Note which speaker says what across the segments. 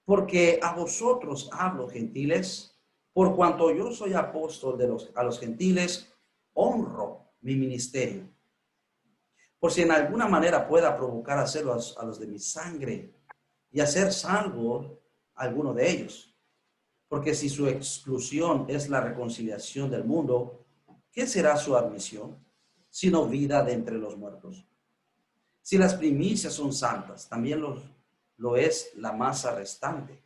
Speaker 1: Porque a vosotros hablo, gentiles, por cuanto yo soy apóstol a los gentiles, honro mi ministerio. Por si en alguna manera pueda provocar a celos a los de mi sangre y hacer salvo a alguno de ellos. Porque si su exclusión es la reconciliación del mundo, ¿qué será su admisión? Sino vida de entre los muertos. Si las primicias son santas, también lo es la masa restante.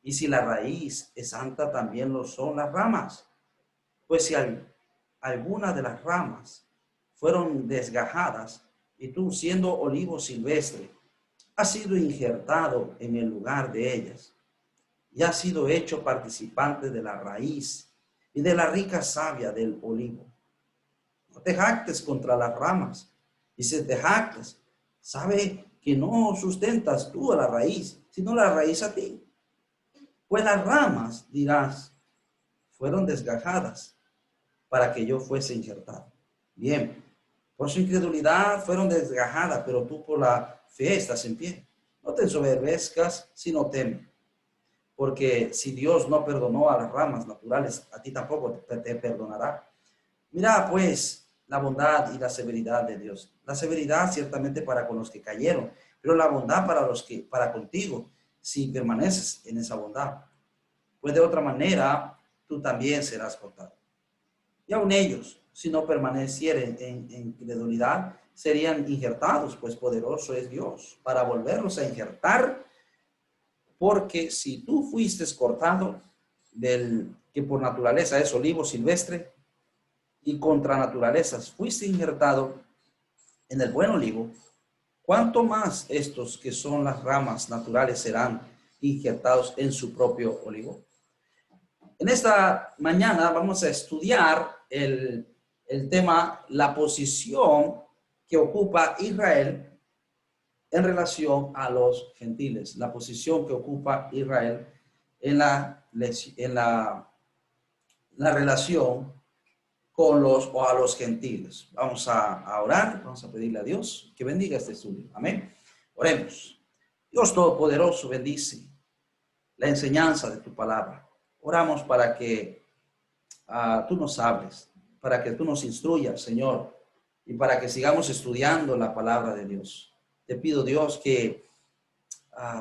Speaker 1: Y si la raíz es santa, también lo son las ramas. Pues si alguna de las ramas fueron desgajadas, y tú, siendo olivo silvestre, has sido injertado en el lugar de ellas, y has sido hecho participante de la raíz y de la rica savia del olivo. No te jactes contra las ramas, y si te jactas, sabe que no sustentas tú a la raíz, sino la raíz a ti. Pues las ramas, dirás, fueron desgajadas para que yo fuese injertado. Bien, por su incredulidad fueron desgajadas, pero tú por la fe estás en pie. No te ensoberbezcas, sino teme. Porque si Dios no perdonó a las ramas naturales, a ti tampoco te perdonará. Mira, pues, la bondad y la severidad de Dios. La severidad ciertamente para con los que cayeron, pero la bondad para contigo, si permaneces en esa bondad. Pues de otra manera, tú también serás cortado. Y aun ellos, si no permanecieren en incredulidad, serían injertados, pues poderoso es Dios para volverlos a injertar. Porque si tú fuiste cortado del que por naturaleza es olivo silvestre, y contra naturalezas fuiste injertado en el buen olivo, ¿cuánto más estos que son las ramas naturales serán injertados en su propio olivo? En esta mañana vamos a estudiar el tema, la posición que ocupa Israel en relación a los gentiles, la posición que ocupa Israel en la relación con a los gentiles. Vamos a orar, vamos a pedirle a Dios que bendiga este estudio. Amén. Oremos. Dios Todopoderoso, bendice la enseñanza de tu palabra. Oramos para que tú nos hables, para que tú nos instruyas, Señor, y para que sigamos estudiando la palabra de Dios. Te pido, Dios, que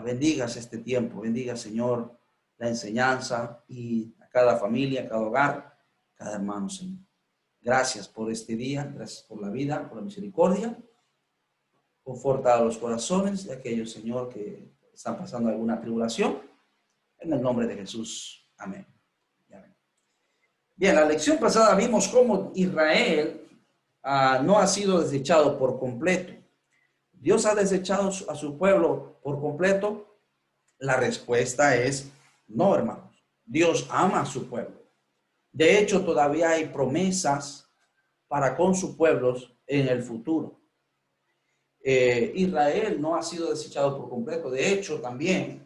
Speaker 1: bendigas este tiempo, bendiga, Señor, la enseñanza y a cada familia, a cada hogar, cada hermano, Señor. Gracias por este día, gracias por la vida, por la misericordia. Conforta a los corazones de aquellos, Señor, que están pasando alguna tribulación. En el nombre de Jesús. Amén. Amén. Bien, la lección pasada vimos cómo Israel no ha sido desechado por completo. ¿Dios ha desechado a su pueblo por completo? La respuesta es no, hermanos. Dios ama a su pueblo. De hecho, todavía hay promesas para con sus pueblos en el futuro. Israel no ha sido desechado por completo. De hecho, también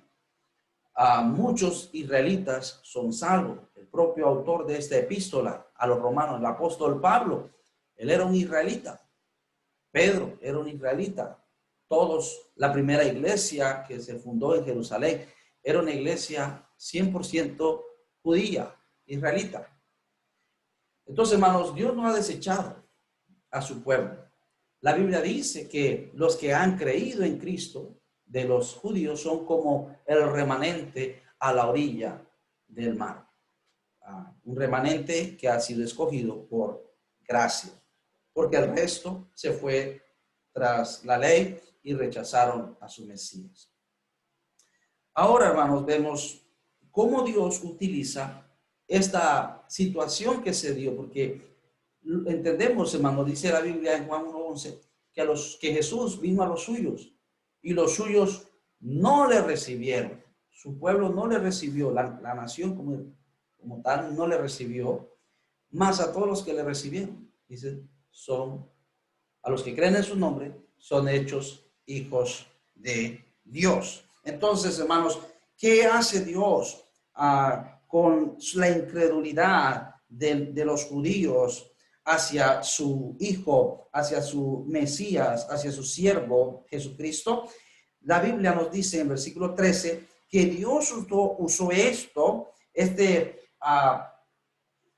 Speaker 1: muchos israelitas son salvos. El propio autor de esta epístola a los romanos, el apóstol Pablo, él era un israelita. Pedro era un israelita. Todos, la primera iglesia que se fundó en Jerusalén, era una iglesia 100% judía, israelita. Entonces, hermanos, Dios no ha desechado a su pueblo. La Biblia dice que los que han creído en Cristo, de los judíos, son como el remanente a la orilla del mar. Un remanente que ha sido escogido por gracia, porque el resto se fue tras la ley y rechazaron a su Mesías. Ahora, hermanos, vemos cómo Dios utiliza esta situación que se dio, porque entendemos, hermano, dice la Biblia en Juan 1:11, que Jesús vino a los suyos y los suyos no le recibieron. Su pueblo no le recibió, la nación como tal no le recibió, más a todos los que le recibieron. Dice, a los que creen en su nombre, son hechos hijos de Dios. Entonces, hermanos, ¿qué hace Dios con la incredulidad de los judíos hacia su Hijo, hacia su Mesías, hacia su siervo Jesucristo? La Biblia nos dice en versículo 13 que Dios usó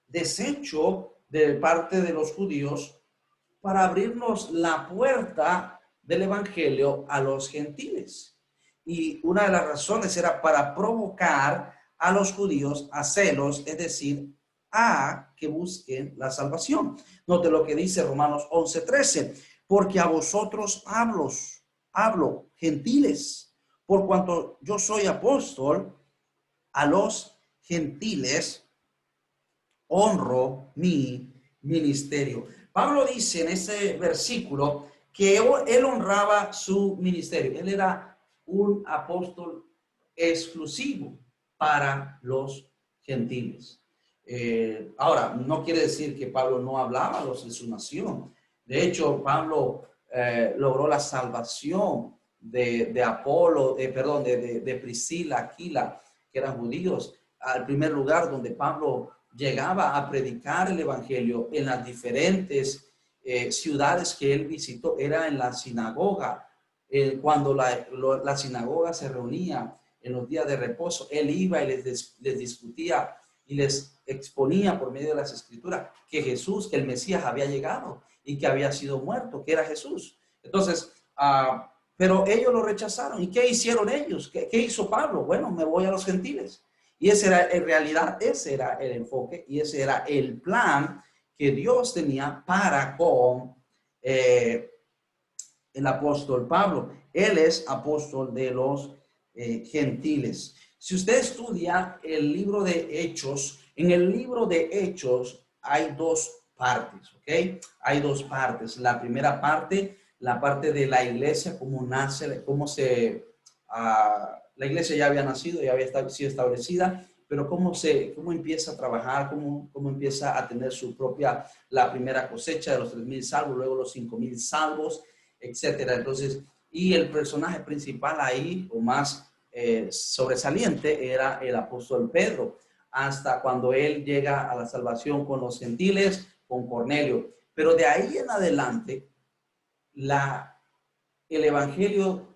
Speaker 1: desecho de parte de los judíos para abrirnos la puerta del evangelio a los gentiles. Y una de las razones era para provocar a los judíos a celos, es decir, a que busquen la salvación. Note lo que dice Romanos 11:13, porque a vosotros hablo, gentiles, por cuanto yo soy apóstol, a los gentiles honro mi ministerio. Pablo dice en ese versículo que él honraba su ministerio. Él era un apóstol exclusivo para los gentiles. Ahora, no quiere decir que Pablo no hablaba a los de su nación. De hecho, Pablo logró la salvación de Apolo, de Priscila, Aquila, que eran judíos. Al primer lugar donde Pablo llegaba a predicar el evangelio en las diferentes ciudades que él visitó, era en la sinagoga. Cuando la sinagoga se reunía en los días de reposo, él iba y les discutía y les exponía por medio de las escrituras que Jesús, que el Mesías había llegado y que había sido muerto, que era Jesús. Entonces, pero ellos lo rechazaron. ¿Y qué hicieron ellos? ¿Qué hizo Pablo? Bueno, me voy a los gentiles. Y ese era, en realidad, ese era el enfoque y ese era el plan que Dios tenía para con el apóstol Pablo. Él es apóstol de los gentiles. Si usted estudia el libro de Hechos, en el libro de Hechos hay dos partes, ¿ok? Hay dos partes. La primera parte, la parte de la iglesia, cómo nace, cómo se... la iglesia ya había nacido, ya había sido establecida, pero cómo empieza a trabajar, cómo empieza a tener su propia, la primera cosecha de los 3,000 salvos, luego los 5,000 salvos, etcétera. Entonces, y el personaje principal ahí, o más sobresaliente, era el apóstol Pedro, hasta cuando él llega a la salvación con los gentiles, con Cornelio. Pero de ahí en adelante, el evangelio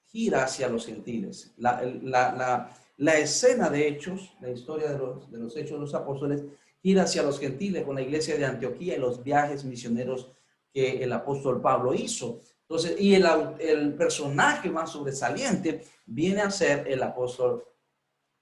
Speaker 1: gira hacia los gentiles. La escena de Hechos, la historia de los Hechos de los Apóstoles, gira hacia los gentiles con la iglesia de Antioquía y los viajes misioneros que el apóstol Pablo hizo. Entonces, y el personaje más sobresaliente viene a ser el apóstol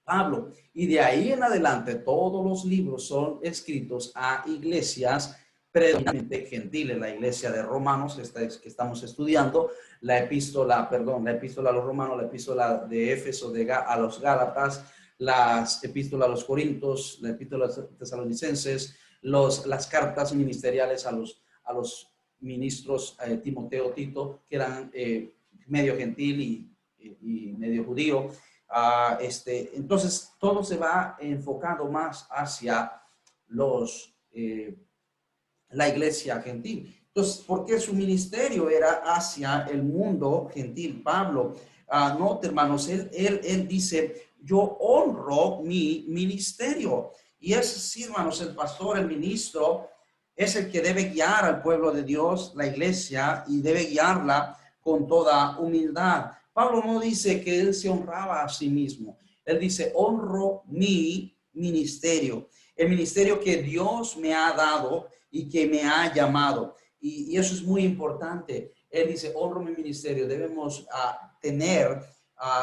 Speaker 1: Pablo. Y de ahí en adelante, todos los libros son escritos a iglesias predominantemente gentiles. La iglesia de Romanos, que estamos estudiando, la epístola a los Romanos, la epístola de Éfeso a los Gálatas, las epístolas a los Corintios, la epístola a los Tesalonicenses, las cartas ministeriales a los ministros Timoteo, Tito, que eran medio gentil y medio judío. Entonces, todo se va enfocando más hacia la iglesia gentil. Entonces, ¿por qué su ministerio era hacia el mundo gentil? Pablo, no, hermanos, él dice, yo honro mi ministerio. Y es así, hermanos, el pastor, el ministro, es el que debe guiar al pueblo de Dios, la iglesia, y debe guiarla con toda humildad. Pablo no dice que él se honraba a sí mismo. Él dice, honro mi ministerio, el ministerio que Dios me ha dado y que me ha llamado. Y eso es muy importante. Él dice, honro mi ministerio. Debemos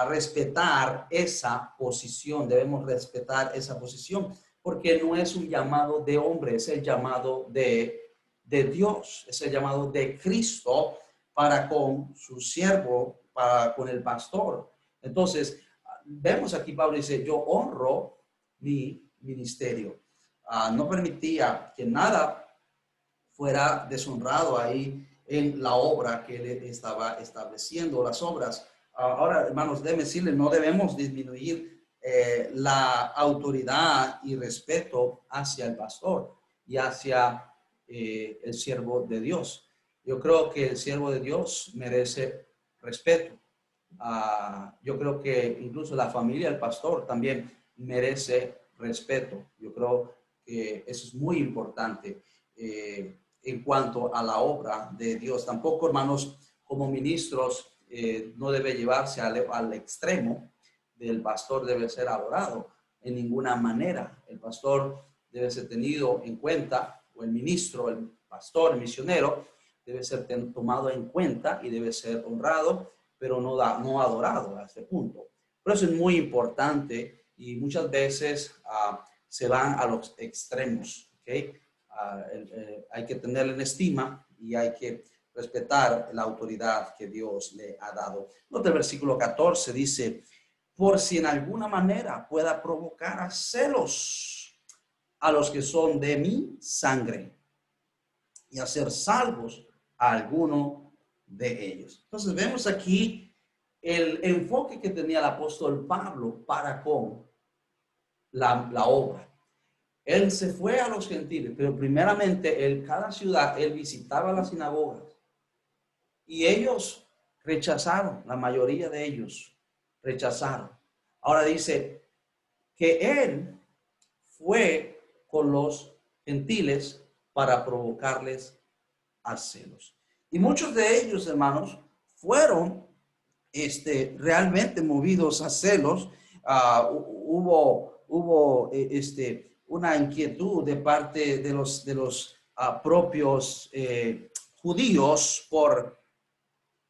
Speaker 1: respetar esa posición. Debemos respetar esa posición porque no es un llamado de hombre, es el llamado de Dios, es el llamado de Cristo para con su siervo, para con el pastor. Entonces, vemos aquí Pablo dice, yo honro mi ministerio. No permitía que nada fuera deshonrado ahí en la obra que él estaba estableciendo, las obras. Ahora, hermanos, déjenme decirles, no debemos disminuir la autoridad y respeto hacia el pastor y hacia el siervo de Dios. Yo creo que el siervo de Dios merece respeto. Yo creo que incluso la familia del pastor también merece respeto. Yo creo que eso es muy importante en cuanto a la obra de Dios. Tampoco, hermanos, como ministros, no debe llevarse al extremo del pastor debe ser adorado en ninguna manera. El pastor debe ser tenido en cuenta, o el ministro, el pastor, el misionero, debe ser tomado en cuenta y debe ser honrado, pero no adorado a este punto. Por eso es muy importante y muchas veces se van a los extremos, ¿ok? Hay que tenerle en estima y hay que respetar la autoridad que Dios le ha dado. Nota el versículo 14, dice, por si en alguna manera pueda provocar a celos a los que son de mi sangre y hacer salvos a alguno de ellos. Entonces vemos aquí el enfoque que tenía el apóstol Pablo para con la obra. Él se fue a los gentiles, pero primeramente en cada ciudad él visitaba las sinagogas y ellos rechazaron, la mayoría de ellos rechazaron. Ahora dice que él fue con los gentiles para provocarles a celos. Y muchos de ellos, hermanos, fueron realmente movidos a celos. Hubo una inquietud de parte de los propios judíos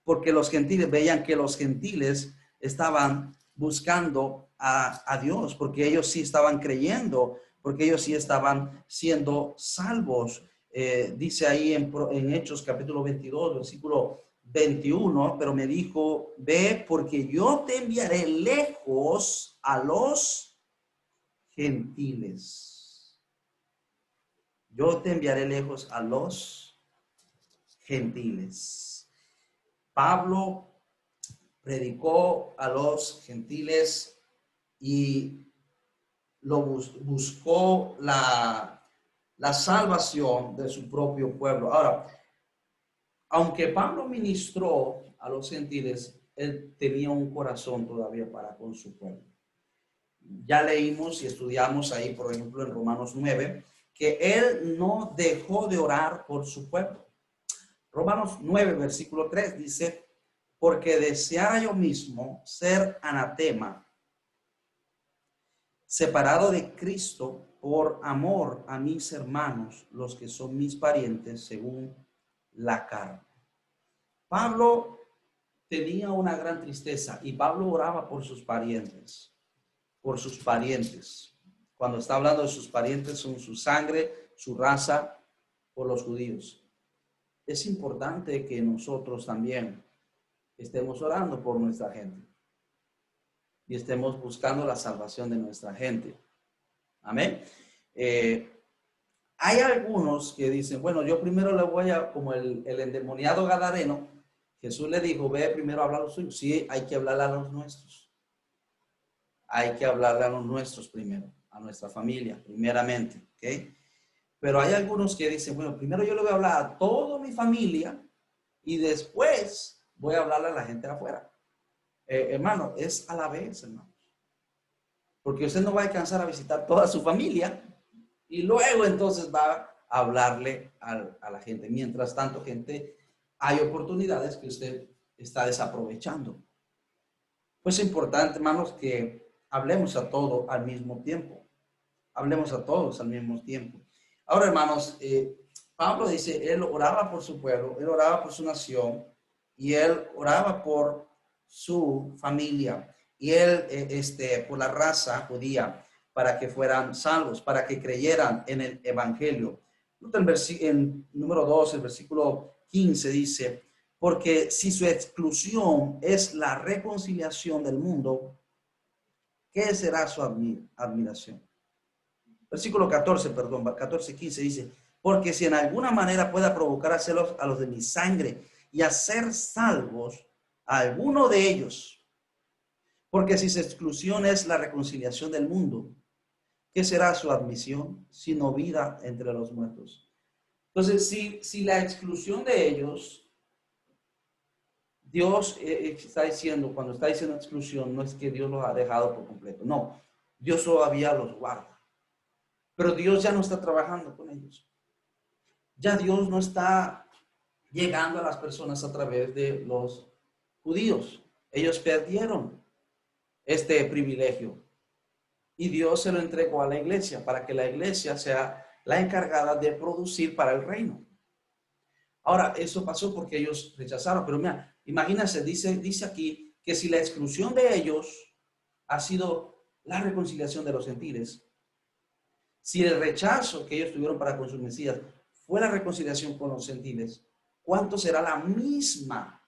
Speaker 1: porque los gentiles veían que los gentiles estaban buscando a Dios, porque ellos sí estaban creyendo, porque ellos sí estaban siendo salvos. Dice ahí en Hechos capítulo 22, versículo 21, pero me dijo, ve, porque yo te enviaré lejos a los gentiles. Yo te enviaré lejos a los gentiles. Pablo predicó a los gentiles y buscó la salvación de su propio pueblo. Ahora, aunque Pablo ministró a los gentiles, él tenía un corazón todavía para con su pueblo. Ya leímos y estudiamos ahí, por ejemplo, en Romanos 9, que él no dejó de orar por su pueblo. Romanos 9, versículo 3 dice, porque deseara yo mismo ser anatema, separado de Cristo por amor a mis hermanos, los que son mis parientes según la carne. Pablo tenía una gran tristeza y Pablo oraba por sus parientes, por sus parientes. Cuando está hablando de sus parientes, son su sangre, su raza, por los judíos. Es importante que nosotros también estemos orando por nuestra gente y estemos buscando la salvación de nuestra gente. Amén. Hay algunos que dicen, bueno, yo primero le voy a, como el endemoniado gadareno, Jesús le dijo, ve primero a hablar a los suyos. Sí, hay que hablarle a los nuestros. Hay que hablarle a los nuestros primero, a nuestra familia, primeramente, ¿ok? Pero hay algunos que dicen, bueno, primero yo le voy a hablar a toda mi familia y después voy a hablarle a la gente de afuera. Hermano, es a la vez, hermano. Porque usted no va a alcanzar a visitar toda su familia y luego entonces va a hablarle a la gente. Mientras tanto, gente, hay oportunidades que usted está desaprovechando. Pues es importante, hermanos, que hablemos a todos al mismo tiempo. Hablemos a todos al mismo tiempo. Ahora, hermanos, Pablo dice, él oraba por su pueblo, él oraba por su nación y él oraba por su familia y él, por la raza judía, para que fueran salvos, para que creyeran en el evangelio. En número 2, el versículo 15 dice, porque si su exclusión es la reconciliación del mundo, ¿qué será su admiración? Versículo 14, perdón, 14:15 dice, porque si en alguna manera pueda provocar a celos a los de mi sangre y hacer salvos a alguno de ellos, porque si su exclusión es la reconciliación del mundo, ¿qué será su admisión sino vida entre los muertos? Entonces, si la exclusión de ellos, Dios está diciendo, cuando está diciendo exclusión, no es que Dios los ha dejado por completo, no, Dios todavía los guarda. Pero Dios ya no está trabajando con ellos. Ya Dios no está llegando a las personas a través de los judíos. Ellos perdieron este privilegio. Y Dios se lo entregó a la iglesia para que la iglesia sea la encargada de producir para el reino. Ahora, eso pasó porque ellos rechazaron, pero mira, imagínense, dice aquí que si la exclusión de ellos ha sido la reconciliación de los gentiles, si el rechazo que ellos tuvieron para con sus Mesías fue la reconciliación con los gentiles, ¿cuánto será la misma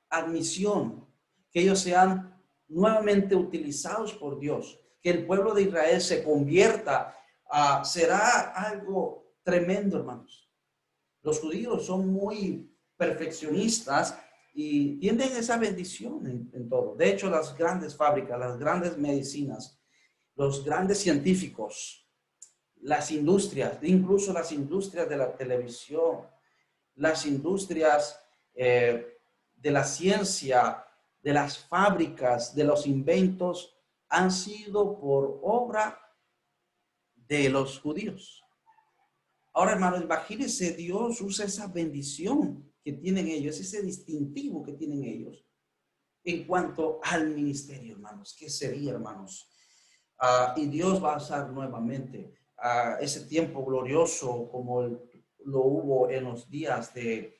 Speaker 1: admisión que ellos sean nuevamente utilizados por Dios, que el pueblo de Israel se convierta? Será algo tremendo, hermanos. Los judíos son muy perfeccionistas y tienen esa bendición en todo. De hecho, las grandes fábricas, las grandes medicinas, los grandes científicos, las industrias, incluso las industrias de la televisión, las industrias de la ciencia, de las fábricas, de los inventos, han sido por obra de los judíos. Ahora, hermanos, imagínense, Dios usa esa bendición que tienen ellos, ese distintivo que tienen ellos en cuanto al ministerio, hermanos. ¿Qué sería, hermanos? Y Dios va a usar nuevamente ese tiempo glorioso como lo hubo en los días de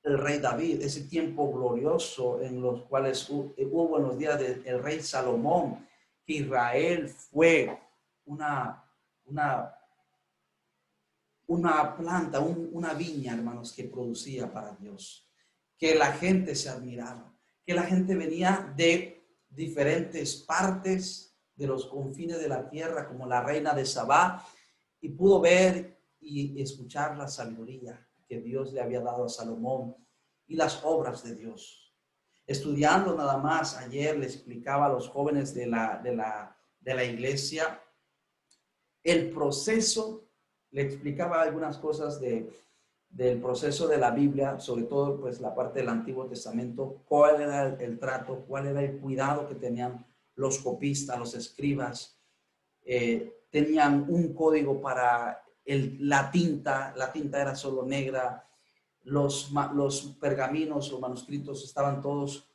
Speaker 1: el rey David, ese tiempo glorioso en los cuales hubo en los días del rey Salomón, que Israel fue una planta, una viña, hermanos, que producía para Dios, que la gente se admiraba, que la gente venía de diferentes partes de los confines de la tierra, como la reina de Sabá, y pudo ver y escuchar la sabiduría que Dios le había dado a Salomón y las obras de Dios. Estudiando nada más, ayer le explicaba a los jóvenes de la iglesia el proceso, le explicaba algunas cosas del proceso de la Biblia, sobre todo pues la parte del Antiguo Testamento, cuál era el trato, cuál era el cuidado que tenían los copistas, los escribas. Tenían un código para la tinta era solo negra, los pergaminos o manuscritos estaban todos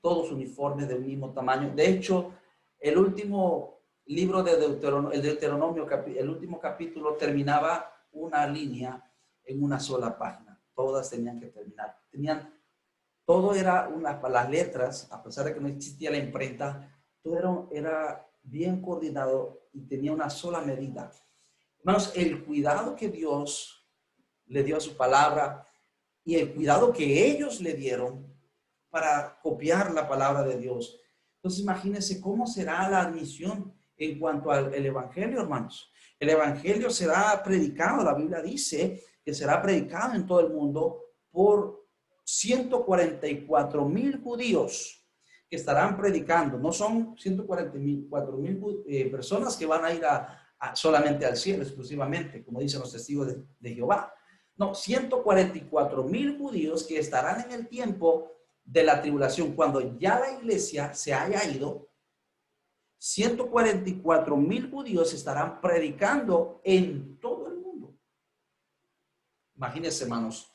Speaker 1: todos uniformes de un mismo tamaño. De hecho, el último libro de Deuteronomio, el último capítulo terminaba una línea en una sola página. Todas tenían que terminar. Todo era las letras, a pesar de que no existía la imprenta, todo era bien coordinado y tenía una sola medida. Hermanos, el cuidado que Dios le dio a su palabra y el cuidado que ellos le dieron para copiar la palabra de Dios. Entonces, imagínense cómo será la admisión en cuanto al evangelio, hermanos. El evangelio será predicado, la Biblia dice que será predicado en todo el mundo por 144,000 judíos que estarán predicando. No son 144,000 personas que van a ir solamente al cielo exclusivamente, como dicen los testigos de Jehová. No, 144,000 judíos que estarán en el tiempo de la tribulación, cuando ya la iglesia se haya ido. 144,000 judíos estarán predicando en todo el mundo. Imagínense, hermanos,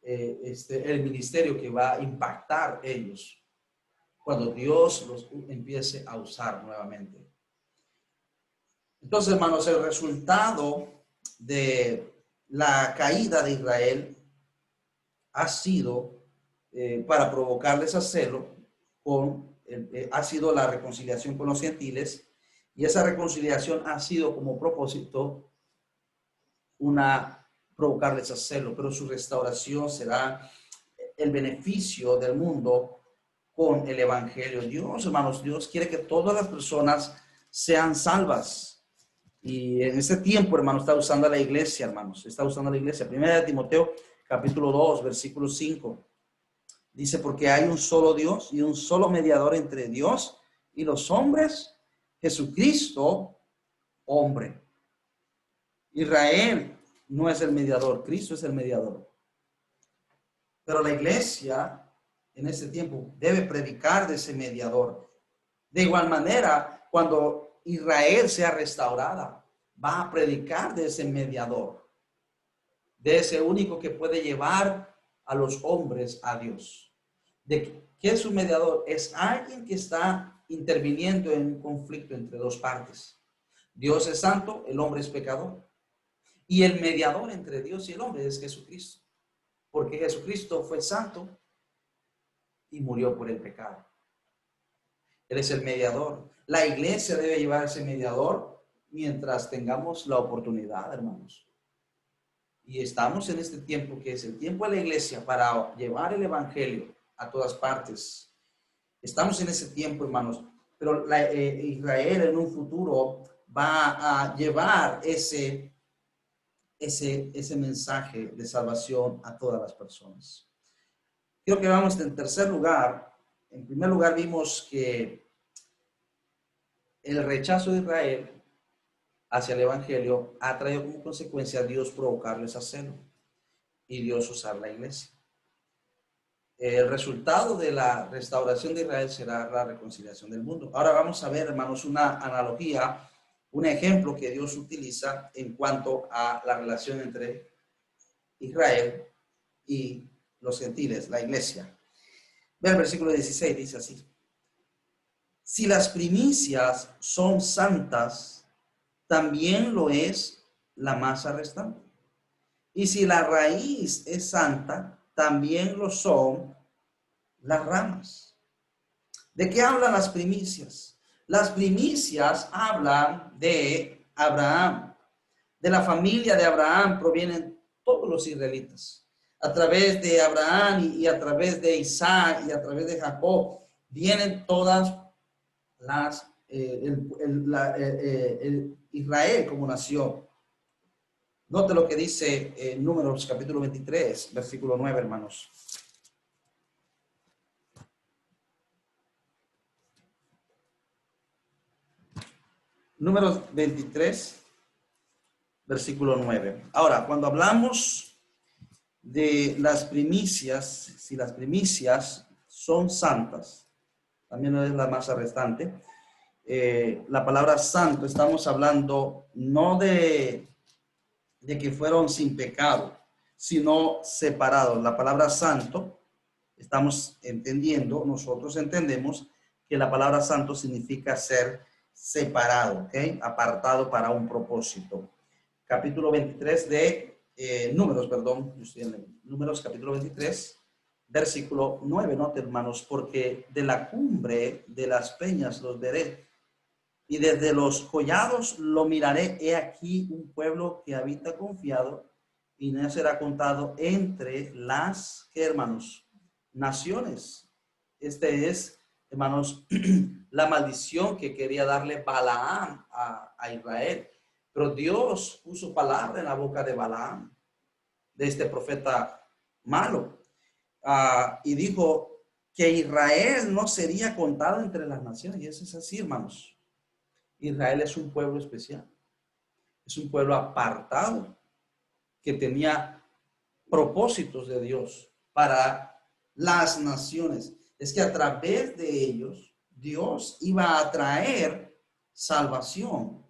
Speaker 1: el ministerio que va a impactar ellos cuando Dios los empiece a usar nuevamente. Entonces, hermanos, el resultado de la caída de Israel ha sido para provocarles a celo ha sido la reconciliación con los gentiles, y esa reconciliación ha sido como propósito provocarles a celo, pero su restauración será el beneficio del mundo con el evangelio. Dios, hermanos, Dios quiere que todas las personas sean salvas. Y en este tiempo, hermano, está usando a la iglesia, hermanos. Está usando a la iglesia. Primera de Timoteo, capítulo 2, versículo 5. Dice, porque hay un solo Dios y un solo mediador entre Dios y los hombres, Jesucristo, hombre. Israel no es el mediador, Cristo es el mediador. Pero la iglesia en este tiempo debe predicar de ese mediador. De igual manera, cuando Israel sea restaurada, va a predicar de ese mediador, de ese único que puede llevar a los hombres a Dios. ¿Qué es un mediador? Es alguien que está interviniendo en un conflicto entre dos partes. Dios es santo, el hombre es pecador. Y el mediador entre Dios y el hombre es Jesucristo. Porque Jesucristo fue santo y murió por el pecado. Él es el mediador. La iglesia debe llevar ese mediador mientras tengamos la oportunidad, hermanos. Y estamos en este tiempo que es el tiempo de la iglesia para llevar el evangelio a todas partes. Estamos en ese tiempo, hermanos. Pero Israel en un futuro va a llevar ese mensaje de salvación a todas las personas. Creo que vamos en tercer lugar. En primer lugar vimos que el rechazo de Israel hacia el evangelio ha traído como consecuencia a Dios provocarles a celo y Dios usar la iglesia. El resultado de la restauración de Israel será la reconciliación del mundo. Ahora vamos a ver, hermanos, una analogía, un ejemplo que Dios utiliza en cuanto a la relación entre Israel y los gentiles, la iglesia. Ve el versículo 16, dice así: si las primicias son santas, también lo es la masa restante. Y si la raíz es santa, también lo son las ramas. ¿De qué hablan las primicias? Las primicias hablan de Abraham. De la familia de Abraham provienen todos los israelitas. A través de Abraham y a través de Isaac y a través de Jacob vienen todas las Israel como nación. Note lo que dice Números capítulo 23, versículo 9, hermanos. Números 23, versículo 9. Ahora, cuando hablamos de las primicias, si las primicias son santas, también es la masa restante. La palabra santo, estamos hablando no de que fueron sin pecado, sino separados. La palabra santo, estamos entendiendo, nosotros entendemos que la palabra santo significa ser separado, ¿ok? Apartado para un propósito. Capítulo 23 de Números, perdón, yo estoy en Números capítulo 23, versículo 9, note, hermanos, porque de la cumbre de las peñas los veré, y desde los collados lo miraré. He aquí un pueblo que habita confiado y no será contado entre las, ¿qué, hermanos? Naciones. Este es, hermanos, la maldición que quería darle Balaam a Israel. Pero Dios puso palabra en la boca de Balaam, de este profeta malo, y dijo que Israel no sería contado entre las naciones. Y eso es así, hermanos. Israel es un pueblo especial, es un pueblo apartado que tenía propósitos de Dios para las naciones. Es que a través de ellos Dios iba a traer salvación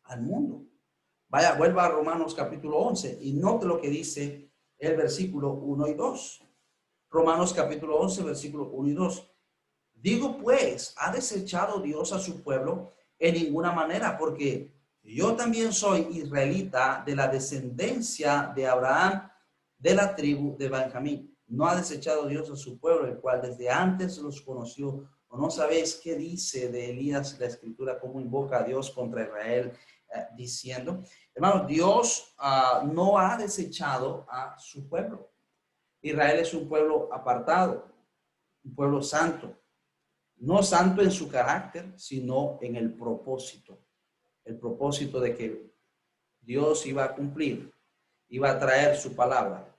Speaker 1: al mundo. Vaya, vuelva a Romanos capítulo 11 y note lo que dice el versículo 1 y 2. Romanos capítulo 11, versículo 1 y 2. Digo pues, ¿ha desechado Dios a su pueblo? En ninguna manera, porque yo también soy israelita de la descendencia de Abraham, de la tribu de Benjamín. No ha desechado Dios a su pueblo, el cual desde antes los conoció. ¿O no sabéis qué dice de Elías la escritura, cómo invoca a Dios contra Israel, diciendo? Hermanos, Dios no ha desechado a su pueblo. Israel es un pueblo apartado, un pueblo santo. No santo en su carácter, sino en el propósito. El propósito de que Dios iba a cumplir, iba a traer su palabra,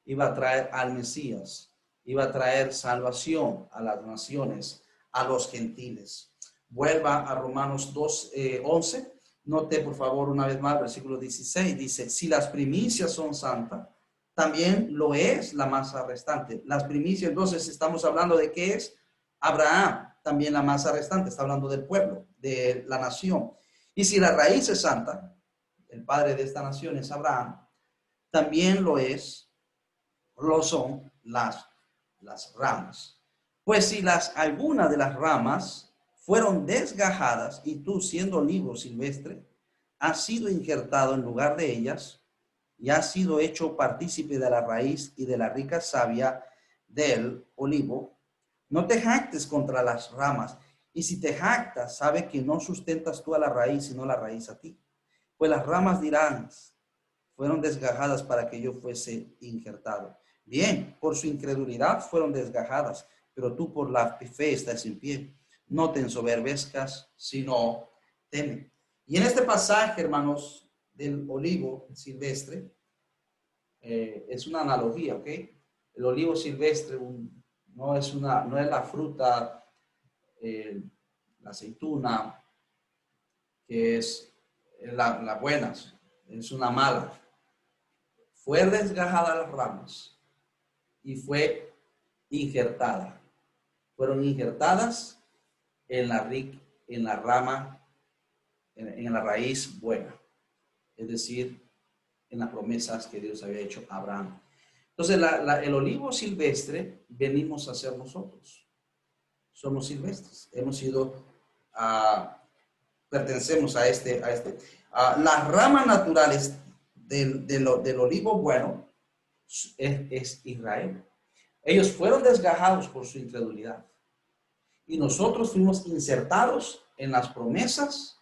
Speaker 1: iba a traer al Mesías, iba a traer salvación a las naciones, a los gentiles. Vuelva a Romanos 2, 11. Note por favor una vez más, versículo 16. Dice, si las primicias son santas, también lo es la masa restante. Las primicias, entonces, estamos hablando de qué es Abraham. También la masa restante, está hablando del pueblo, de la nación. Y si la raíz es santa, el padre de esta nación es Abraham, también lo son las ramas. Pues si alguna de las ramas fueron desgajadas y tú, siendo olivo silvestre, has sido injertado en lugar de ellas y has sido hecho partícipe de la raíz y de la rica savia del olivo, no te jactes contra las ramas. Y si te jactas, sabe que no sustentas tú a la raíz, sino la raíz a ti. Pues las ramas dirán, fueron desgajadas para que yo fuese injertado. Bien, por su incredulidad fueron desgajadas, pero tú por la fe estás en pie. No te ensoberbezcas, sino teme. Y en este pasaje, hermanos, del olivo silvestre, es una analogía, ¿ok? El olivo silvestre no es la fruta, la aceituna, que es la buena, es una mala. Fue desgajada las ramas y fue injertada. Fueron injertadas en la rama, en la raíz buena. Es decir, en las promesas que Dios había hecho a Abraham. Entonces, el olivo silvestre venimos a ser nosotros. Somos silvestres. Hemos sido, pertenecemos a este. Las ramas naturales del olivo bueno es Israel. Ellos fueron desgajados por su incredulidad. Y nosotros fuimos insertados en las promesas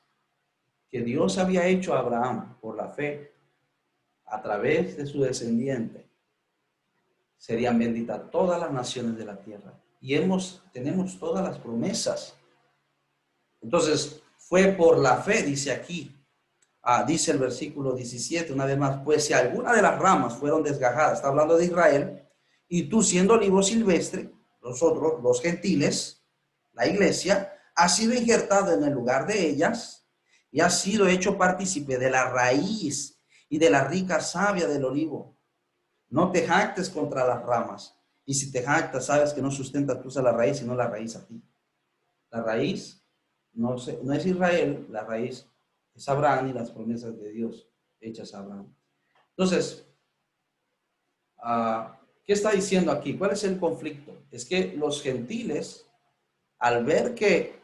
Speaker 1: que Dios había hecho a Abraham por la fe. A través de su descendiente serían benditas todas las naciones de la tierra. Y tenemos todas las promesas. Entonces, fue por la fe, dice aquí. Dice el versículo 17, una vez más, pues si alguna de las ramas fueron desgajadas, está hablando de Israel, y tú siendo olivo silvestre, nosotros, los gentiles, la iglesia, has sido injertado en el lugar de ellas y has sido hecho partícipe de la raíz y de la rica savia del olivo. No te jactes contra las ramas, y si te jactas, sabes que no sustenta tú a la raíz, sino la raíz a ti. La raíz no es Israel, la raíz es Abraham y las promesas de Dios hechas a Abraham. Entonces, ¿qué está diciendo aquí? ¿Cuál es el conflicto? Es que los gentiles, al ver que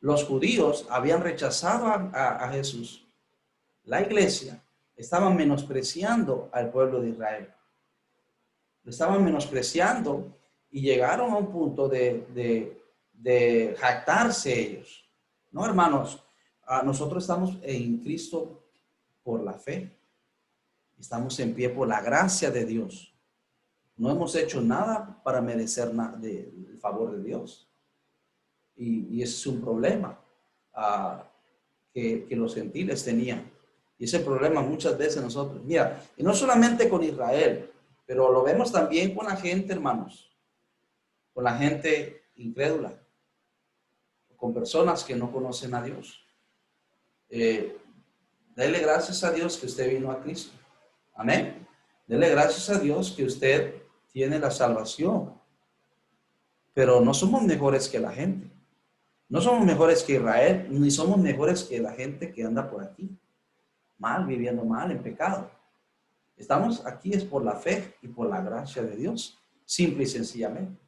Speaker 1: los judíos habían rechazado a Jesús, la iglesia, estaban menospreciando al pueblo de Israel. Lo estaban menospreciando y llegaron a un punto de jactarse ellos. No, hermanos, nosotros estamos en Cristo por la fe. Estamos en pie por la gracia de Dios. No hemos hecho nada para merecer el favor de Dios. Y ese es un problema que los gentiles tenían. Y ese problema muchas veces nosotros, mira, y no solamente con Israel, pero lo vemos también con la gente, hermanos, con la gente incrédula, con personas que no conocen a Dios. Dele gracias a Dios que usted vino a Cristo. Amén. Dele gracias a Dios que usted tiene la salvación. Pero no somos mejores que la gente. No somos mejores que Israel, ni somos mejores que la gente que anda por aquí, mal, viviendo mal, en pecado. Estamos aquí es por la fe y por la gracia de Dios, simple y sencillamente.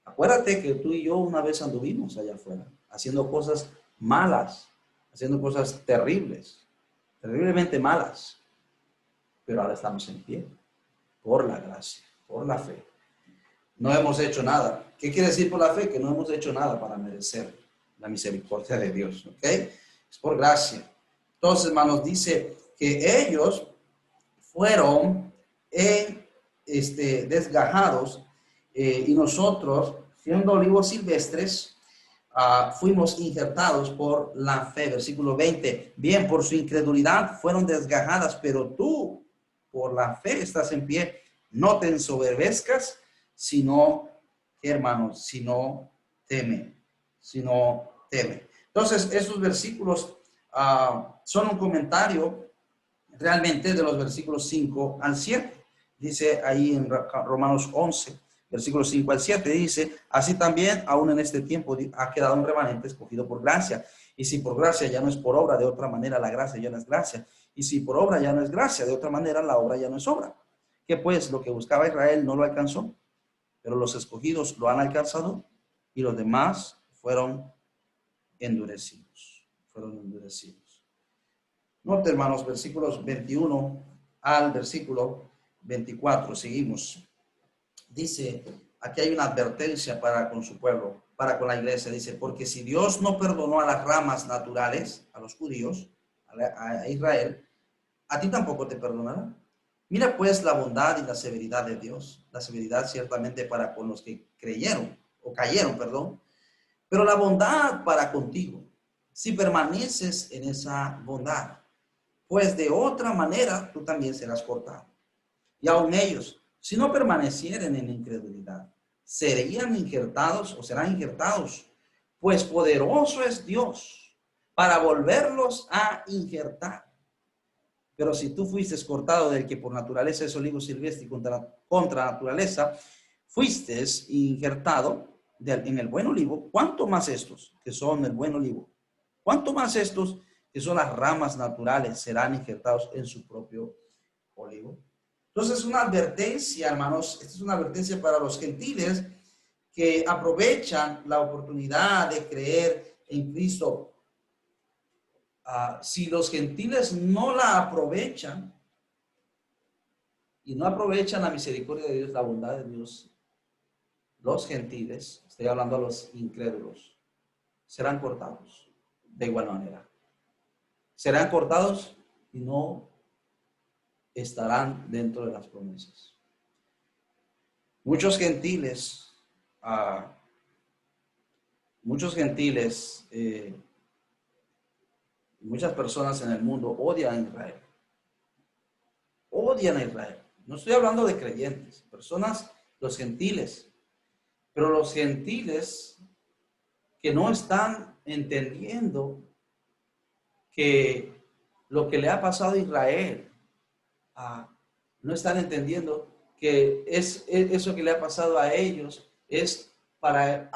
Speaker 1: Acuérdate que tú y yo una vez anduvimos allá afuera, haciendo cosas malas, haciendo cosas terribles, terriblemente malas. Pero ahora estamos en pie, por la gracia, por la fe. No hemos hecho nada. ¿Qué quiere decir por la fe? Que no hemos hecho nada para merecer la misericordia de Dios, ¿ok? Es por gracia. Entonces, hermanos, dice que ellos fueron desgajados y nosotros, siendo olivos silvestres, fuimos injertados por la fe. Versículo 20. Bien, por su incredulidad fueron desgajadas, pero tú, por la fe, estás en pie. No te ensoberbezcas, sino, hermanos, sino teme. Entonces, esos versículos son un comentario realmente de los versículos 5 al 7. Dice ahí en Romanos 11, versículos 5 al 7, dice, así también, aún en este tiempo, ha quedado un remanente escogido por gracia. Y si por gracia ya no es por obra, de otra manera la gracia ya no es gracia. Y si por obra ya no es gracia, de otra manera la obra ya no es obra. Que pues lo que buscaba Israel no lo alcanzó, pero los escogidos lo han alcanzado. y los demás fueron endurecidos. Fueron endurecidos. Note, hermanos, versículos 21 al versículo 24. Seguimos. Dice, aquí hay una advertencia para con su pueblo, para con la iglesia. Dice, porque si Dios no perdonó a las ramas naturales, a los judíos, a Israel, a ti tampoco te perdonará. Mira pues la bondad y la severidad de Dios. La severidad ciertamente para con los que creyeron, o cayeron, perdón, pero la bondad para contigo, si permaneces en esa bondad, pues de otra manera tú también serás cortado. Y aun ellos, si no permanecieren en incredulidad, serían injertados o serán injertados, pues poderoso es Dios para volverlos a injertar. Pero si tú fuiste cortado del que por naturaleza es olivo silvestre y contra naturaleza, fuiste injertado en el buen olivo, ¿cuánto más estos que son el buen olivo? ¿Cuánto más estos que son las ramas naturales serán injertados en su propio olivo? Entonces, una advertencia, hermanos, esta es una advertencia para los gentiles que aprovechan la oportunidad de creer en Cristo. Si los gentiles no la aprovechan y no aprovechan la misericordia de Dios, la bondad de Dios, los gentiles, estoy hablando a los incrédulos, serán cortados de igual manera. Serán cortados y no estarán dentro de las promesas. Muchos gentiles, muchas personas en el mundo odian a Israel. Odian a Israel. No estoy hablando de creyentes, personas, los gentiles. Pero los gentiles que no están entendiendo que lo que le ha pasado a Israel, no están entendiendo que eso que le ha pasado a ellos es para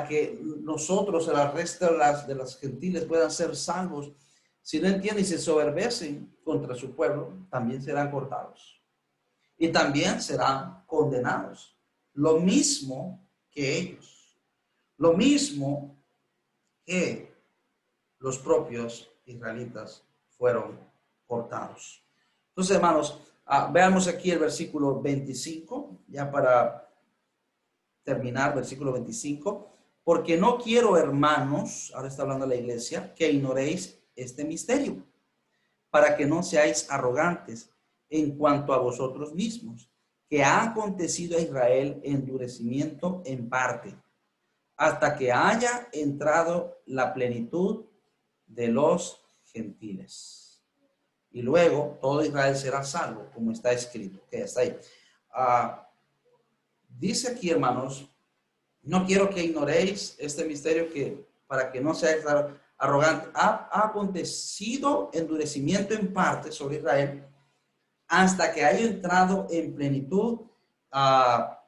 Speaker 1: que nosotros, el resto de las gentiles, puedan ser salvos. Si no entienden y se soberbecen contra su pueblo, también serán cortados. Y también serán condenados. Lo mismo que ellos. Lo mismo que los propios israelitas fueron cortados. Entonces, hermanos, veamos aquí el versículo 25, ya para terminar, versículo 25. Porque no quiero, hermanos, ahora está hablando la iglesia, que ignoréis este misterio, para que no seáis arrogantes en cuanto a vosotros mismos, que ha acontecido a Israel endurecimiento en parte, hasta que haya entrado la plenitud de los gentiles. Y luego todo Israel será salvo, como está escrito. Que está ahí. Dice aquí, hermanos, no quiero que ignoréis este misterio, que para que no seáis arrogantes. Ha acontecido endurecimiento en parte sobre Israel hasta que haya entrado en plenitud, haya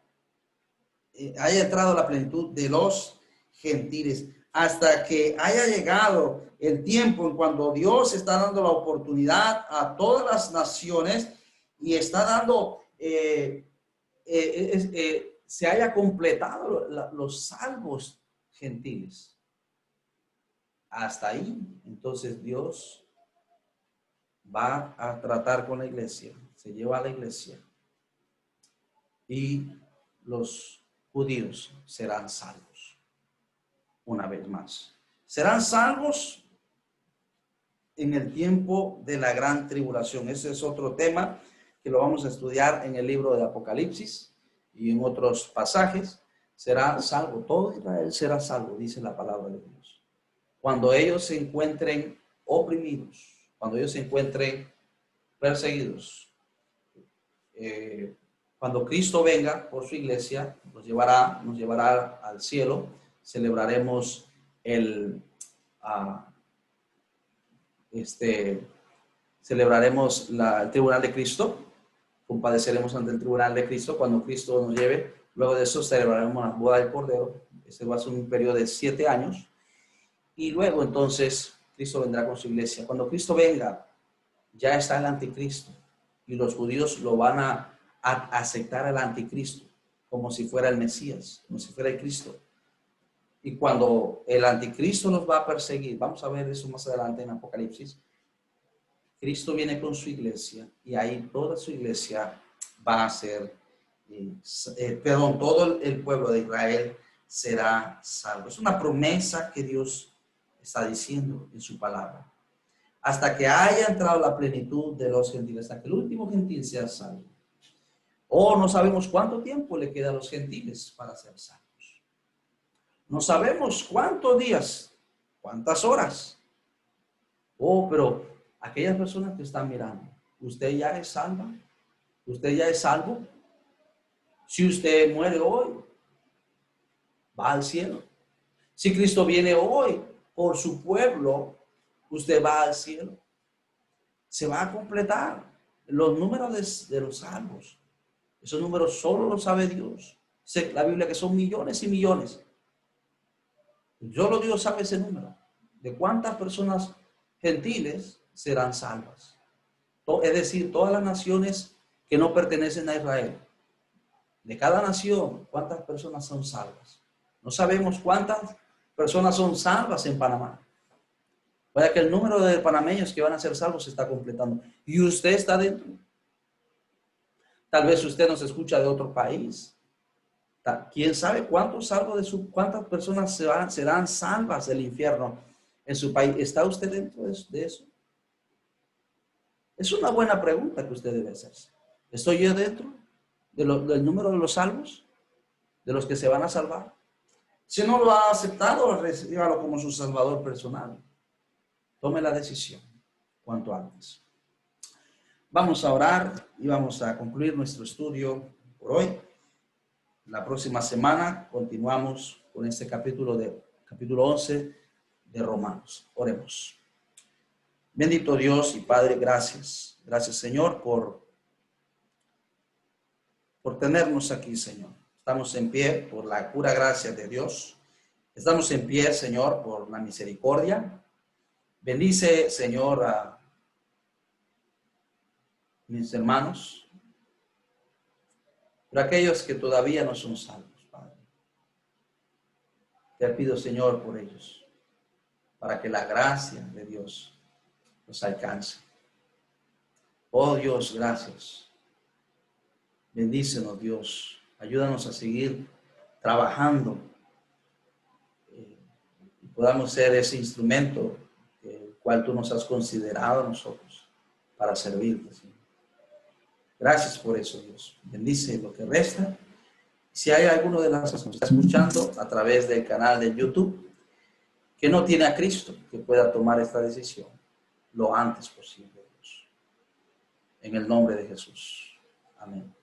Speaker 1: entrado la plenitud de los gentiles, hasta que haya llegado el tiempo en cuando Dios está dando la oportunidad a todas las naciones y está dando, se haya completado los salvos gentiles. Hasta ahí, entonces Dios va a tratar con la iglesia, se lleva a la iglesia y los judíos serán salvos. Una vez más, serán salvos en el tiempo de la gran tribulación. Ese es otro tema que lo vamos a estudiar en el libro de Apocalipsis y en otros pasajes. Será salvo, todo Israel será salvo, dice la palabra de Dios. Cuando ellos se encuentren oprimidos, cuando ellos se encuentren perseguidos, cuando Cristo venga por su iglesia, nos llevará al cielo. Celebraremos celebraremos el tribunal de Cristo, compadeceremos ante el tribunal de Cristo cuando Cristo nos lleve. Luego de eso celebraremos la boda del Cordero. Ese va a ser un periodo de 7 años. Y luego entonces Cristo vendrá con su iglesia. Cuando Cristo venga, ya está el anticristo. Y los judíos lo van a aceptar al anticristo como si fuera el Mesías, como si fuera el Cristo. Y cuando el anticristo nos va a perseguir, vamos a ver eso más adelante en Apocalipsis, Cristo viene con su iglesia y ahí toda su iglesia va a ser, todo el pueblo de Israel será salvo. Es una promesa que Dios está diciendo en su palabra. Hasta que haya entrado la plenitud de los gentiles, hasta que el último gentil sea salvo. O no sabemos cuánto tiempo le queda a los gentiles para ser salvos. No sabemos cuántos días, cuántas horas. Pero aquellas personas que están mirando, ¿usted ya es salva? ¿Usted ya es salvo? Si usted muere hoy, va al cielo. Si Cristo viene hoy por su pueblo, usted va al cielo. Se va a completar los números de los salvos. Esos números solo los sabe Dios. Dice la Biblia que son millones y millones. Solo Dios sabe ese número. De cuántas personas gentiles serán salvas. Es decir, todas las naciones que no pertenecen a Israel. De cada nación, ¿cuántas personas son salvas? No sabemos cuántas personas son salvas en Panamá. Vaya que el número de panameños que van a ser salvos se está completando. Y usted está dentro. Tal vez usted nos escucha de otro país. ¿Quién sabe cuántas personas serán salvas del infierno en su país? ¿Está usted dentro de eso? Es una buena pregunta que usted debe hacerse. ¿Estoy yo dentro del número de los salvos? ¿De los que se van a salvar? Si no lo ha aceptado, recíbalo como su salvador personal. Tome la decisión cuanto antes. Vamos a orar y vamos a concluir nuestro estudio por hoy. La próxima semana continuamos con este capítulo 11 de Romanos. Oremos. Bendito Dios y Padre, gracias. Gracias, Señor, por tenernos aquí, Señor. Estamos en pie por la pura gracia de Dios. Estamos en pie, Señor, por la misericordia. Bendice, Señor, a mis hermanos, por aquellos que todavía no son salvos, Padre. Te pido, Señor, por ellos, para que la gracia de Dios los alcance. Oh Dios, gracias. Bendícenos, Dios. Ayúdanos a seguir trabajando y podamos ser ese instrumento el cual tú nos has considerado a nosotros para servirte, Señor. Gracias por eso, Dios. Bendice lo que resta. Si hay alguno de las que nos está escuchando a través del canal de YouTube que no tiene a Cristo, que pueda tomar esta decisión lo antes posible, Dios. En el nombre de Jesús. Amén.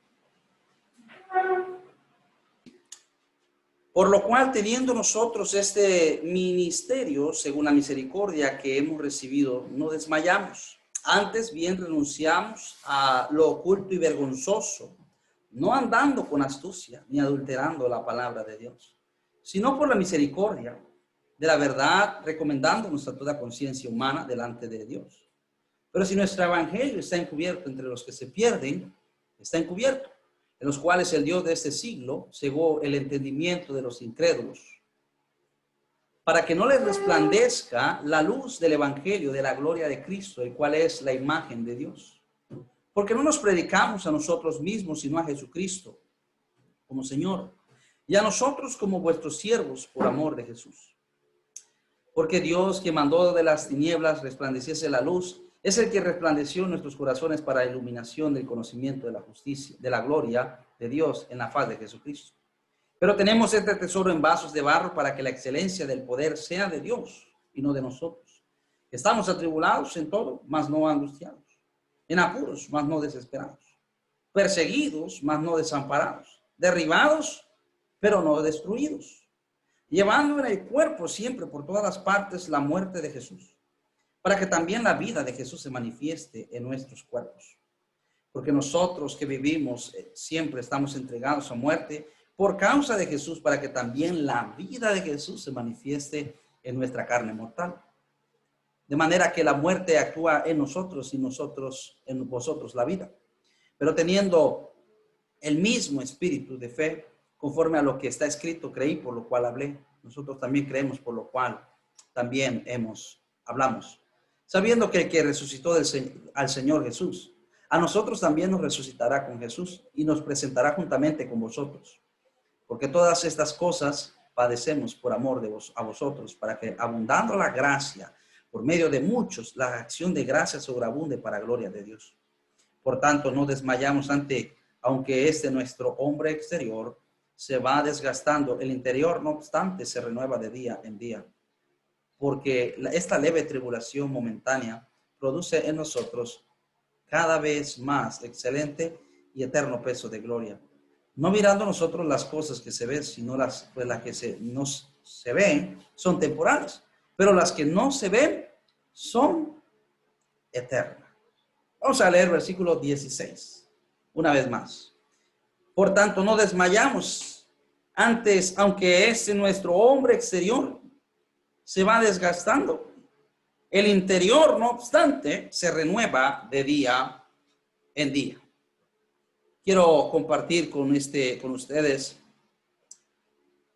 Speaker 1: Por lo cual, teniendo nosotros este ministerio, según la misericordia que hemos recibido, no desmayamos. Antes bien renunciamos a lo oculto y vergonzoso, no andando con astucia ni adulterando la palabra de Dios, sino por la misericordia de la verdad, recomendándonos a toda conciencia humana delante de Dios. Pero si nuestro evangelio está encubierto entre los que se pierden, está encubierto, en los cuales el Dios de este siglo cegó el entendimiento de los incrédulos, para que no les resplandezca la luz del evangelio de la gloria de Cristo, el cual es la imagen de Dios. Porque no nos predicamos a nosotros mismos, sino a Jesucristo como Señor, y a nosotros como vuestros siervos por amor de Jesús. Porque Dios, que mandó de las tinieblas resplandeciese la luz, es el que resplandeció en nuestros corazones para la iluminación del conocimiento de la justicia, de la gloria de Dios en la faz de Jesucristo. Pero tenemos este tesoro en vasos de barro para que la excelencia del poder sea de Dios y no de nosotros. Estamos atribulados en todo, mas no angustiados. En apuros, mas no desesperados. Perseguidos, mas no desamparados. Derribados, pero no destruidos. Llevando en el cuerpo siempre por todas las partes la muerte de Jesús, para que también la vida de Jesús se manifieste en nuestros cuerpos. Porque nosotros que vivimos siempre estamos entregados a muerte por causa de Jesús, para que también la vida de Jesús se manifieste en nuestra carne mortal. De manera que la muerte actúa en nosotros y nosotros en vosotros la vida. Pero teniendo el mismo espíritu de fe, conforme a lo que está escrito, creí, por lo cual hablé. nosotros también creemos, por lo cual también hablamos, sabiendo que el que resucitó al Señor Jesús, a nosotros también nos resucitará con Jesús y nos presentará juntamente con vosotros. Porque todas estas cosas padecemos por amor a vosotros, para que abundando la gracia por medio de muchos, la acción de gracia sobreabunde para gloria de Dios. Por tanto, no desmayamos aunque nuestro hombre exterior se va desgastando, el interior, no obstante, se renueva de día en día. Porque esta leve tribulación momentánea produce en nosotros cada vez más excelente y eterno peso de gloria. No mirando nosotros las cosas que se ven, sino las que se ven son temporales, pero las que no se ven son eternas. Vamos a leer versículo 16, una vez más. Por tanto, no desmayamos antes, aunque nuestro hombre exterior se va desgastando, el interior, no obstante, se renueva de día en día. Quiero compartir con ustedes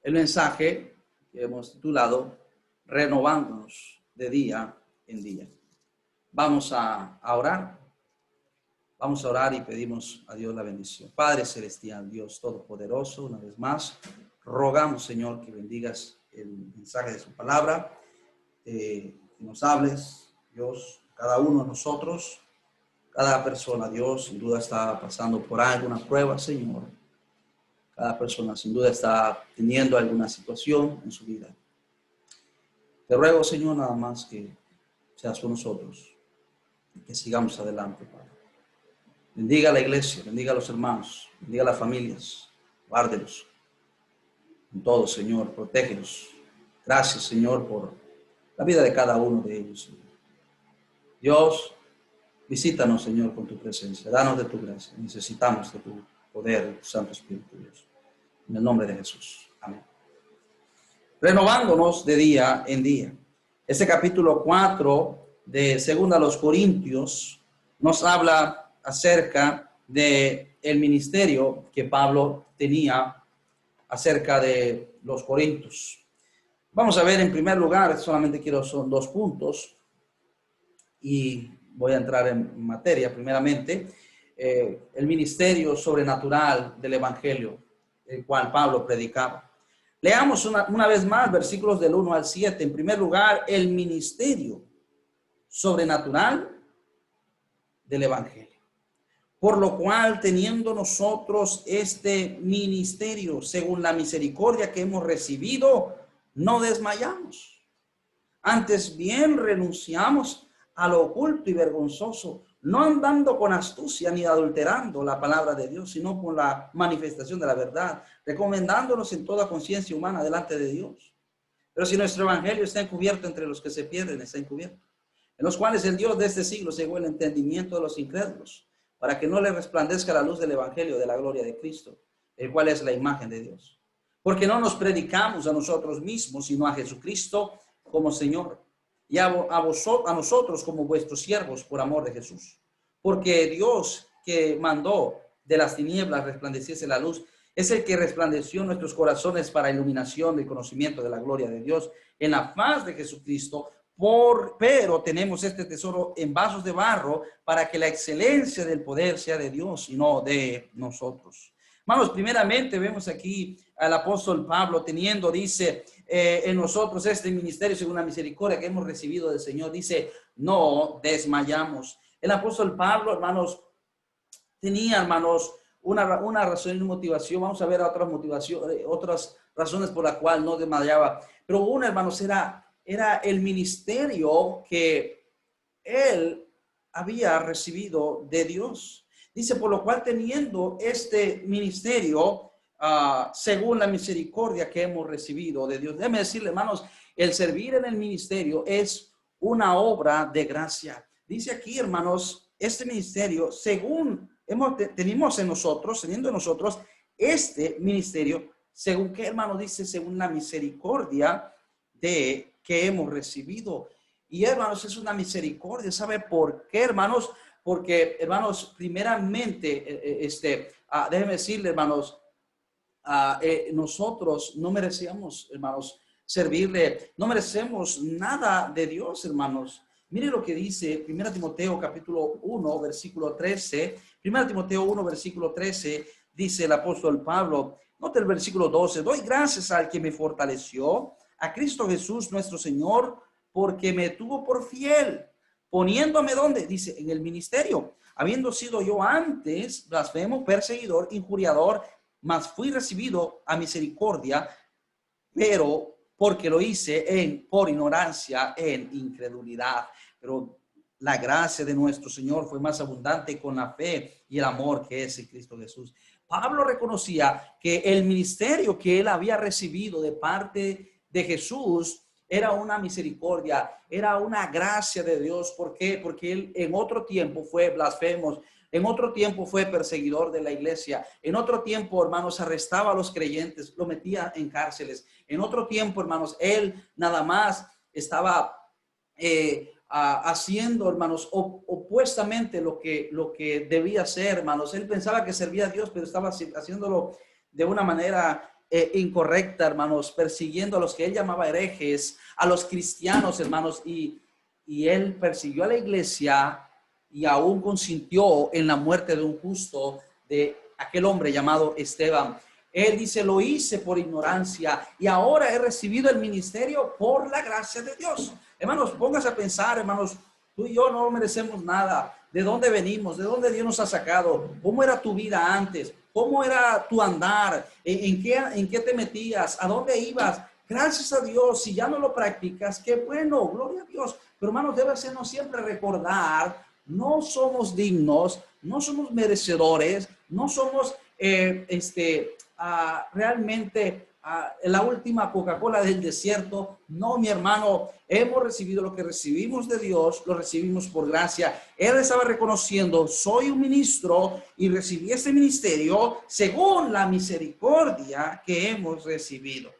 Speaker 1: el mensaje que hemos titulado Renovándonos de día en día. Vamos a orar. Vamos a orar y pedimos a Dios la bendición. Padre celestial, Dios todopoderoso, una vez más, rogamos, Señor, que bendigas el mensaje de su palabra, que nos hables, Dios, cada uno de nosotros. Cada persona, Dios, sin duda está pasando por alguna prueba, Señor. Cada persona, sin duda, está teniendo alguna situación en su vida. Te ruego, Señor, nada más que seas con nosotros y que sigamos adelante, Padre. Bendiga a la iglesia, bendiga a los hermanos, bendiga a las familias, guárdelos en todo, Señor, protégelos. Gracias, Señor, por la vida de cada uno de ellos, Señor. Dios, visítanos, Señor, con tu presencia. Danos de tu gracia. Necesitamos de tu poder, de tu Santo Espíritu, Dios. En el nombre de Jesús. Amén. Renovándonos de día en día. Este capítulo 4 de 2 Corintios nos habla acerca de el ministerio que Pablo tenía acerca de los corintios. Vamos a ver en primer lugar, solamente son 2 puntos y voy a entrar en materia. Primeramente, el ministerio sobrenatural del evangelio, el cual Pablo predicaba. Leamos una vez más versículos del 1 al 7. En primer lugar, el ministerio sobrenatural del evangelio. Por lo cual, teniendo nosotros este ministerio, según la misericordia que hemos recibido, no desmayamos. Antes bien renunciamos a lo oculto y vergonzoso, no andando con astucia ni adulterando la palabra de Dios, sino con la manifestación de la verdad, recomendándonos en toda conciencia humana delante de Dios. Pero si nuestro evangelio está encubierto entre los que se pierden, está encubierto, en los cuales el Dios de este siglo cegó el entendimiento de los incrédulos, para que no le resplandezca la luz del evangelio de la gloria de Cristo, el cual es la imagen de Dios. Porque no nos predicamos a nosotros mismos, sino a Jesucristo como Señor, y a nosotros como vuestros siervos por amor de Jesús. Porque Dios, que mandó de las tinieblas resplandeciese la luz, es el que resplandeció en nuestros corazones para iluminación del conocimiento de la gloria de Dios en la faz de Jesucristo. Pero tenemos este tesoro en vasos de barro, para que la excelencia del poder sea de Dios y no de nosotros. Hermanos, primeramente vemos aquí al apóstol Pablo dice, en nosotros este ministerio según la misericordia que hemos recibido del Señor, dice, no desmayamos. El apóstol Pablo, hermanos, tenía, hermanos, una razón y una motivación. Vamos a ver otras razones por las cuales no desmayaba. Pero una, hermanos, era el ministerio que él había recibido de Dios. Dice, por lo cual teniendo este ministerio, según la misericordia que hemos recibido de Dios. Déjeme decirle, hermanos, el servir en el ministerio es una obra de gracia. Dice aquí, hermanos, este ministerio, según tenemos en nosotros, teniendo en nosotros este ministerio, según qué, hermanos, dice, según la misericordia que hemos recibido. Y, hermanos, es una misericordia. ¿Sabe por qué, hermanos? Porque, hermanos, primeramente, déjenme decirle, hermanos, nosotros no merecíamos, hermanos, servirle. No merecemos nada de Dios, hermanos. Mire lo que dice 1 Timoteo capítulo 1, versículo 13. 1 Timoteo 1, versículo 13, dice el apóstol Pablo. Note el versículo 12. Doy gracias al que me fortaleció, a Cristo Jesús nuestro Señor, porque me tuvo por fiel, poniéndome ¿dónde? Dice, en el ministerio, habiendo sido yo antes blasfemo, perseguidor, injuriador, mas fui recibido a misericordia, pero porque lo hice por ignorancia, en incredulidad. Pero la gracia de nuestro Señor fue más abundante con la fe y el amor que es en Cristo Jesús. Pablo reconocía que el ministerio que él había recibido de parte de Jesús era una misericordia, era una gracia de Dios. ¿Por qué? Porque él en otro tiempo fue blasfemo, en otro tiempo fue perseguidor de la iglesia, en otro tiempo, hermanos, arrestaba a los creyentes, lo metía en cárceles. En otro tiempo, hermanos, él nada más estaba haciendo, hermanos, opuestamente lo que debía hacer, hermanos. Él pensaba que servía a Dios, pero estaba haciéndolo de una manera incorrecta, hermanos, persiguiendo a los que él llamaba herejes, a los cristianos, hermanos, y él persiguió a la iglesia y aún consintió en la muerte de un justo, de aquel hombre llamado Esteban. Él dice, lo hice por ignorancia y ahora he recibido el ministerio por la gracia de Dios. Hermanos, póngase a pensar, hermanos, tú y yo no merecemos nada. ¿De dónde venimos? ¿De dónde Dios nos ha sacado? ¿Cómo era tu vida antes? ¿Cómo era tu andar? ¿En qué te metías? ¿A dónde ibas? Gracias a Dios, si ya no lo practicas, qué bueno, gloria a Dios. Pero hermanos, debe hacernos siempre recordar, no somos dignos, no somos merecedores, no somos realmente la última Coca-Cola del desierto. No, mi hermano, hemos recibido lo que recibimos de Dios, lo recibimos por gracia. Él estaba reconociendo, soy un ministro y recibí este ministerio según la misericordia que hemos recibido.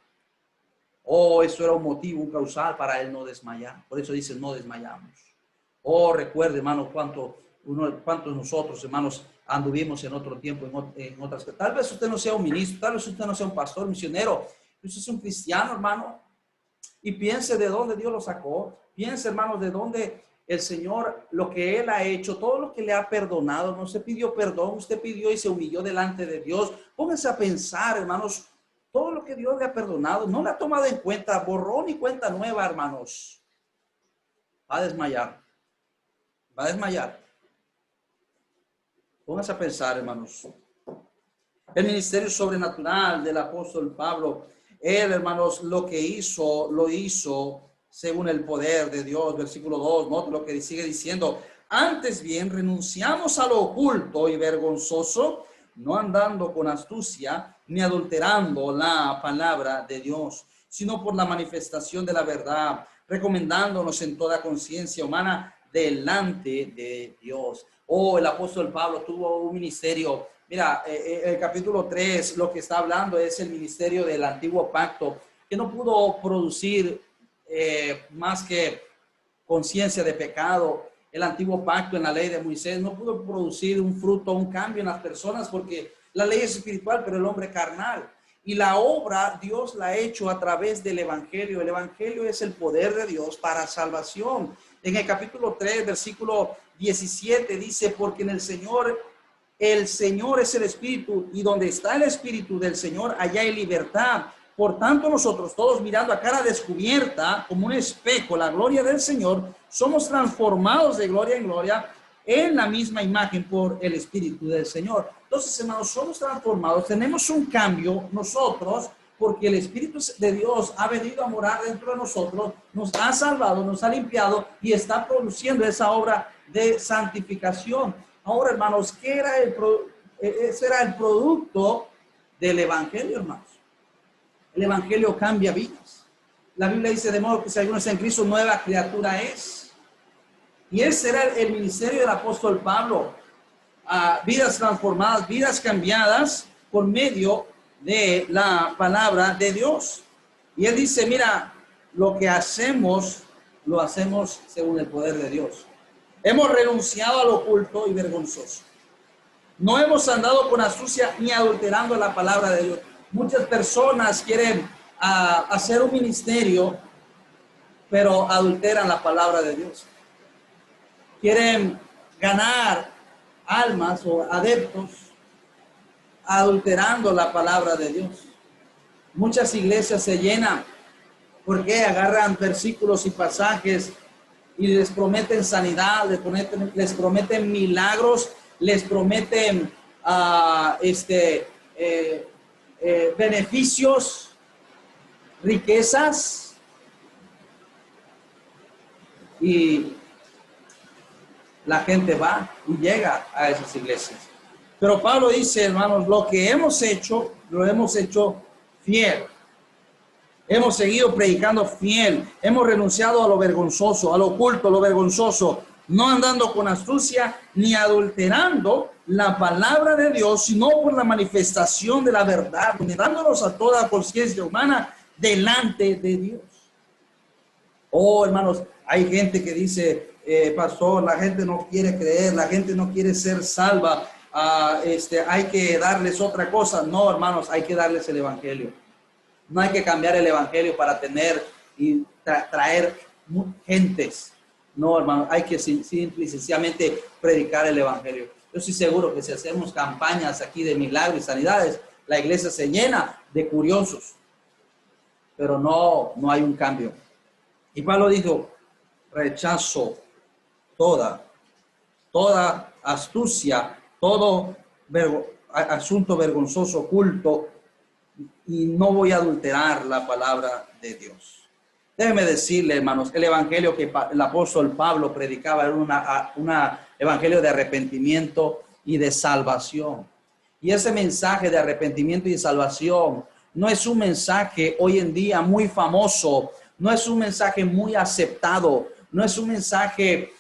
Speaker 1: Oh, eso era un motivo, un causal para él no desmayar. Por eso dice, no desmayamos. Oh, recuerde, hermano, cuántos nosotros, hermanos, anduvimos en otro tiempo, en otras. Tal vez usted no sea un ministro, tal vez usted no sea un pastor, misionero. Usted es un cristiano, hermano. Y piense de dónde Dios lo sacó. Piense, hermano, de dónde el Señor, lo que Él ha hecho, todo lo que le ha perdonado. No se pidió perdón, usted pidió y se humilló delante de Dios. Pónganse a pensar, hermanos, todo lo que Dios le ha perdonado, no le ha tomado en cuenta, borrón y cuenta nueva, hermanos. Va a desmayar. Va a desmayar. Pónganse a pensar, hermanos. El ministerio sobrenatural del apóstol Pablo, él, hermanos, lo hizo según el poder de Dios. Versículo 2, note lo que sigue diciendo. Antes bien, renunciamos a lo oculto y vergonzoso, no andando con astucia, ni adulterando la palabra de Dios, sino por la manifestación de la verdad, recomendándonos en toda conciencia humana delante de Dios. Oh, el apóstol Pablo tuvo un ministerio. Mira, el capítulo 3, lo que está hablando es el ministerio del antiguo pacto, que no pudo producir más que conciencia de pecado. El antiguo pacto en la ley de Moisés no pudo producir un fruto, un cambio en las personas, porque la ley es espiritual, pero el hombre carnal. Y la obra Dios la ha hecho a través del evangelio. El evangelio es el poder de Dios para salvación. En el capítulo 3, versículo 17 dice, porque en el Señor es el Espíritu, y donde está el Espíritu del Señor, allá hay libertad. Por tanto, nosotros todos, mirando a cara descubierta como un espejo la gloria del Señor, somos transformados de gloria en gloria en la misma imagen por el Espíritu del Señor. Entonces, hermanos, somos transformados, tenemos un cambio nosotros, porque el Espíritu de Dios ha venido a morar dentro de nosotros, nos ha salvado, nos ha limpiado y está produciendo esa obra de santificación. Ahora, hermanos, ¿qué era ese era el producto del evangelio, hermanos? El evangelio cambia vidas. La Biblia dice, de modo que si alguno está en Cristo, nueva criatura es. Y ese era el ministerio del apóstol Pablo. Vidas transformadas, vidas cambiadas por medio de la palabra de Dios. Y él dice, mira, lo que hacemos, lo hacemos según el poder de Dios. Hemos renunciado a lo oculto y vergonzoso. No hemos andado con astucia ni adulterando la palabra de Dios. Muchas personas quieren a hacer un ministerio, pero adulteran la palabra de Dios. Quieren ganar almas o adeptos adulterando la palabra de Dios. Muchas iglesias se llenan porque agarran versículos y pasajes y les prometen sanidad, les prometen milagros, les prometen beneficios, riquezas, y la gente va y llega a esas iglesias. Pero Pablo dice, hermanos, lo que hemos hecho, lo hemos hecho fiel. Hemos seguido predicando fiel. Hemos renunciado a lo vergonzoso, a lo oculto, a lo vergonzoso, no andando con astucia ni adulterando la palabra de Dios, sino por la manifestación de la verdad, dándonos a toda conciencia humana delante de Dios. Oh, hermanos, hay gente que dice, pastor, la gente no quiere creer, la gente no quiere ser salva, hay que darles otra cosa. No, hermanos, hay que darles el evangelio. No hay que cambiar el evangelio para tener y traer gentes. No, hermano, hay que simple y sencillamente predicar el evangelio. Yo estoy seguro que si hacemos campañas aquí de milagros y sanidades, la iglesia se llena de curiosos, pero no hay un cambio. Y Pablo dijo, rechazo toda astucia, todo asunto vergonzoso, oculto, y no voy a adulterar la palabra de Dios. Déjeme decirle, hermanos, el evangelio que el apóstol Pablo predicaba era un evangelio de arrepentimiento y de salvación. Y ese mensaje de arrepentimiento y de salvación no es un mensaje hoy en día muy famoso, no es un mensaje muy aceptado, no es un mensaje,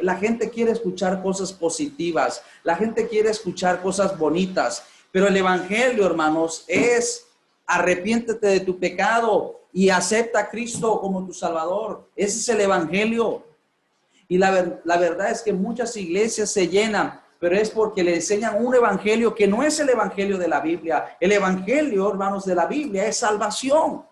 Speaker 1: la gente quiere escuchar cosas positivas, la gente quiere escuchar cosas bonitas, pero el evangelio, hermanos, es arrepiéntete de tu pecado y acepta a Cristo como tu Salvador. Ese es el evangelio. Y la verdad es que muchas iglesias se llenan, pero es porque le enseñan un evangelio que no es el evangelio de la Biblia. El evangelio, hermanos, de la Biblia es salvación,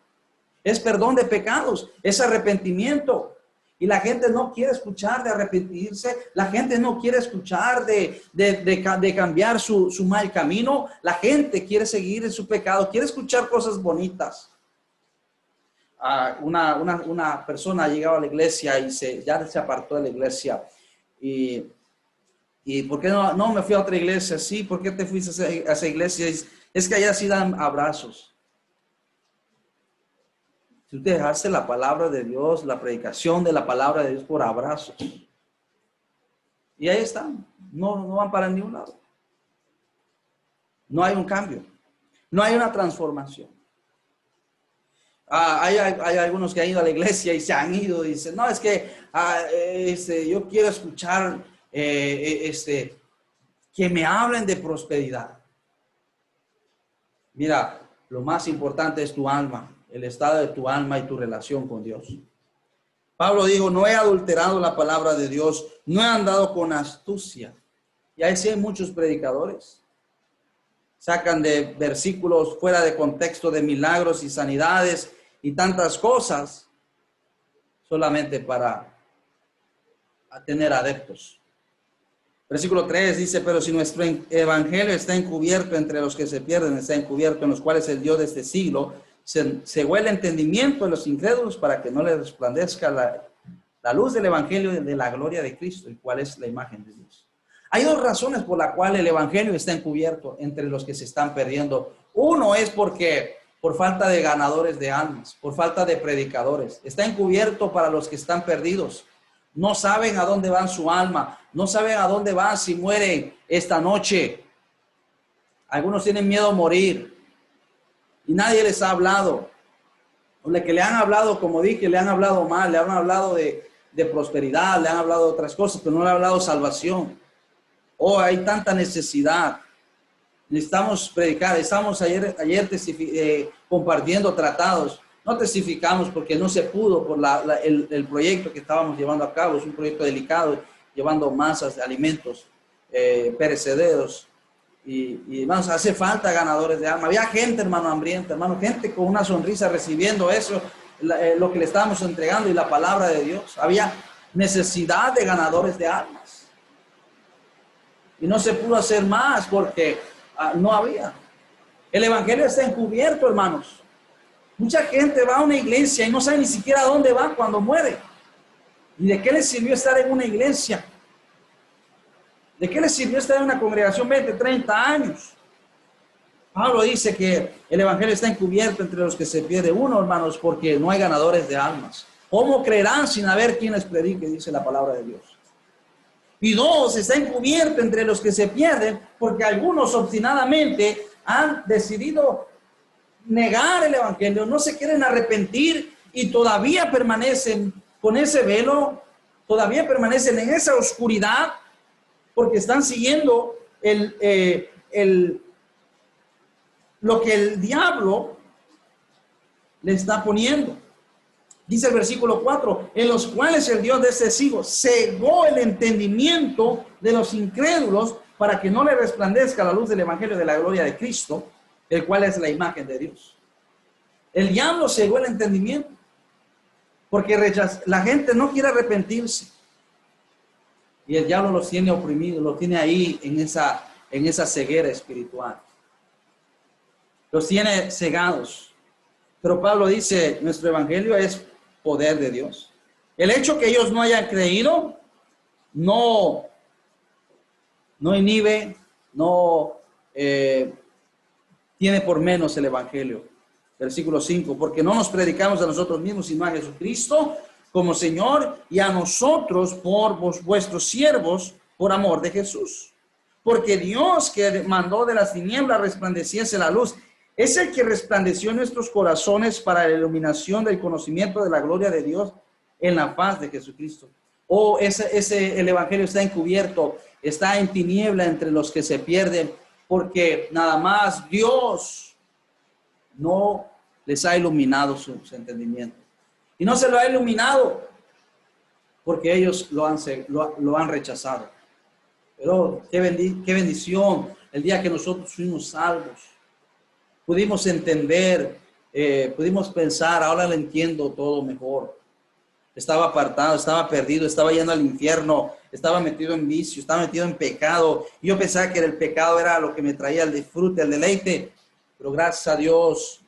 Speaker 1: es perdón de pecados, es arrepentimiento. Y la gente no quiere escuchar de arrepentirse, la gente no quiere escuchar de cambiar su mal camino, la gente quiere seguir en su pecado, quiere escuchar cosas bonitas. Una persona llegaba a la iglesia y ya se apartó de la iglesia. ¿Y por qué no me fui a otra iglesia? Sí, ¿por qué te fuiste a esa iglesia? Es que allá sí dan abrazos. Si usted dejaste la palabra de Dios, la predicación de la palabra de Dios por abrazos. Y ahí están, no van para ningún lado. No hay un cambio, no hay una transformación. Hay algunos que han ido a la iglesia y se han ido y dicen, no, es que yo quiero escuchar que me hablen de prosperidad. Mira, lo más importante es tu alma, el estado de tu alma y tu relación con Dios. Pablo dijo, no he adulterado la palabra de Dios, no he andado con astucia. Y ahí sí hay muchos predicadores. Sacan de versículos fuera de contexto de milagros y sanidades y tantas cosas solamente para tener adeptos. Versículo 3 dice, pero si nuestro evangelio está encubierto entre los que se pierden, está encubierto en los cuales el Dios de este siglo se huele el entendimiento de los incrédulos para que no les resplandezca la luz del evangelio de la gloria de Cristo, el cual es la imagen de Dios. Hay dos razones por las cuales el evangelio está encubierto entre los que se están perdiendo. Uno es porque por falta de ganadores de almas, por falta de predicadores. Está encubierto para los que están perdidos. No saben a dónde van su alma, no saben a dónde van si mueren esta noche. Algunos tienen miedo a morir y nadie les ha hablado. O los que le han hablado, como dije, le han hablado mal, le han hablado de prosperidad, le han hablado de otras cosas, pero no le han hablado salvación. Oh, hay tanta necesidad. Necesitamos predicar. Estamos ayer compartiendo tratados. No testificamos porque no se pudo por el proyecto que estábamos llevando a cabo. Es un proyecto delicado, llevando masas de alimentos perecederos. hermanos, hace falta ganadores de alma. Había gente, hermano, hambrienta, hermano, gente con una sonrisa recibiendo eso, lo que le estábamos entregando y la palabra de Dios. Había necesidad de ganadores de almas. Y no se pudo hacer más porque no había. El evangelio está encubierto, hermanos. Mucha gente va a una iglesia y no sabe ni siquiera a dónde va cuando muere. ¿Y de qué le sirvió estar en una iglesia? ¿De qué le sirvió estar en una congregación 20, 30 años? Pablo dice que el evangelio está encubierto entre los que se pierde. Uno, hermanos, porque no hay ganadores de almas. ¿Cómo creerán sin haber quien les predique? Dice la palabra de Dios. Y dos, está encubierto entre los que se pierden porque algunos obstinadamente han decidido negar el evangelio, no se quieren arrepentir y todavía permanecen con ese velo, todavía permanecen en esa oscuridad porque están siguiendo lo que el diablo le está poniendo. Dice el versículo 4, en los cuales el Dios de este siglo cegó el entendimiento de los incrédulos para que no le resplandezca la luz del evangelio de la gloria de Cristo, el cual es la imagen de Dios. El diablo cegó el entendimiento porque la gente no quiere arrepentirse. Y el diablo los tiene oprimidos, los tiene ahí en esa ceguera espiritual. Los tiene cegados. Pero Pablo dice, nuestro evangelio es poder de Dios. El hecho que ellos no hayan creído no inhibe, no tiene por menos el evangelio. Versículo 5, porque no nos predicamos a nosotros mismos, sino a Jesucristo como Señor y a nosotros por vuestros siervos por amor de Jesús. Porque Dios que mandó de las tinieblas resplandeciese la luz, es el que resplandeció en nuestros corazones para la iluminación del conocimiento de la gloria de Dios en la faz de Jesucristo. El evangelio está encubierto, está en tiniebla entre los que se pierden, porque nada más Dios no les ha iluminado su entendimiento. Y no se lo ha iluminado porque ellos lo han rechazado. Pero qué bendición el día que nosotros fuimos salvos. Pudimos entender, pudimos pensar, ahora lo entiendo todo mejor. Estaba apartado, estaba perdido, estaba yendo al infierno, estaba metido en vicio, estaba metido en pecado. Yo pensaba que el pecado era lo que me traía el disfrute, el deleite. Pero gracias a Dios,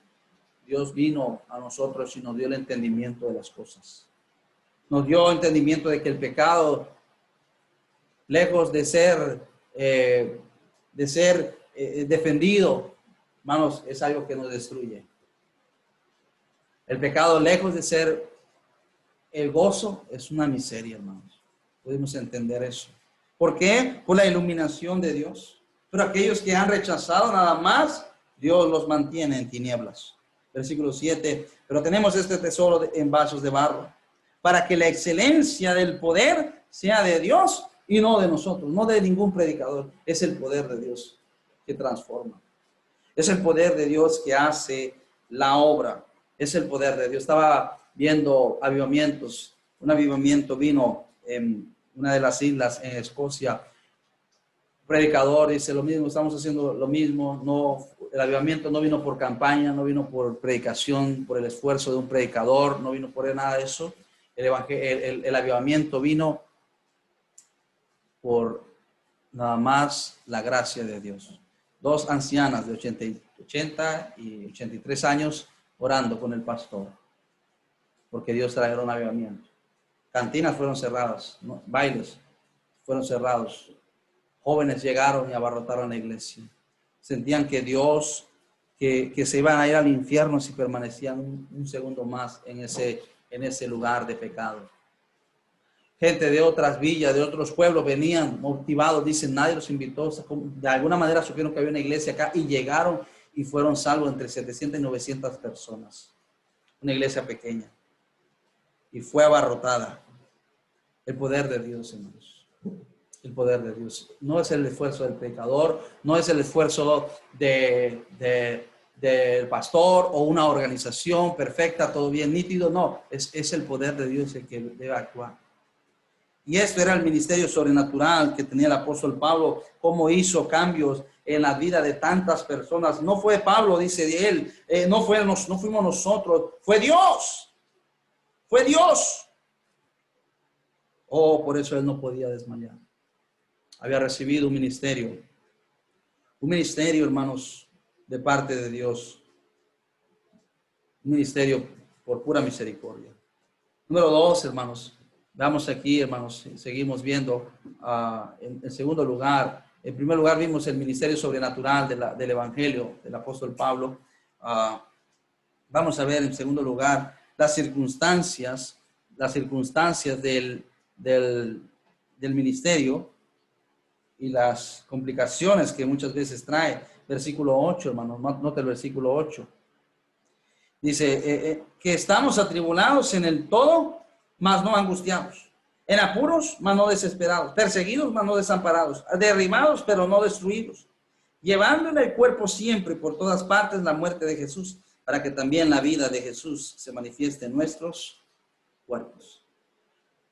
Speaker 1: Dios vino a nosotros y nos dio el entendimiento de las cosas. Nos dio entendimiento de que el pecado, lejos de ser defendido, hermanos, es algo que nos destruye. El pecado, lejos de ser el gozo, es una miseria, hermanos. Podemos entender eso. ¿Por qué? Por la iluminación de Dios. Pero aquellos que han rechazado nada más, Dios los mantiene en tinieblas. Versículo 7. Pero tenemos este tesoro en vasos de barro, para que la excelencia del poder sea de Dios y no de nosotros, no de ningún predicador. Es el poder de Dios que transforma. Es el poder de Dios que hace la obra. Es el poder de Dios. Estaba viendo avivamientos. Un avivamiento vino en una de las islas en Escocia. Predicador dice lo mismo, estamos haciendo lo mismo. No, el avivamiento no vino por campaña, no vino por predicación, por el esfuerzo de un predicador, no vino por nada de eso. El avivamiento vino por nada más la gracia de Dios. Dos ancianas de 80 y 83 años orando con el pastor, porque Dios trajo un avivamiento. Cantinas fueron cerradas, ¿no? Bailes fueron cerrados. Jóvenes llegaron y abarrotaron la iglesia. Sentían que Dios, que se iban a ir al infierno si permanecían un segundo más en ese lugar de pecado. Gente de otras villas, de otros pueblos venían motivados, dicen, nadie los invitó, de alguna manera supieron que había una iglesia acá y llegaron y fueron salvos entre 700 y 900 personas. Una iglesia pequeña. Y fue abarrotada. El poder de Dios, hermanos. El poder de Dios. No es el esfuerzo del predicador, no es el esfuerzo del pastor o una organización perfecta, todo bien nítido. No, es el poder de Dios el que debe actuar. Y esto era el ministerio sobrenatural que tenía el apóstol Pablo, cómo hizo cambios en la vida de tantas personas. No fue Pablo, dice de él, no fuimos nosotros, fue Dios. Fue Dios. Oh, por eso él no podía desmayar. Había recibido un ministerio, hermanos, de parte de Dios. Un ministerio por pura misericordia. Número 2, hermanos. Veamos aquí, hermanos, seguimos viendo en segundo lugar. En primer lugar vimos el ministerio sobrenatural del Evangelio del apóstol Pablo. Vamos a ver en segundo lugar las circunstancias del ministerio y las complicaciones que muchas veces trae. Versículo 8, hermanos, note el versículo 8. Dice que estamos atribulados en el todo, mas no angustiados, en apuros, mas no desesperados, perseguidos, mas no desamparados, derribados, pero no destruidos, llevando en el cuerpo siempre por todas partes la muerte de Jesús, para que también la vida de Jesús se manifieste en nuestros cuerpos.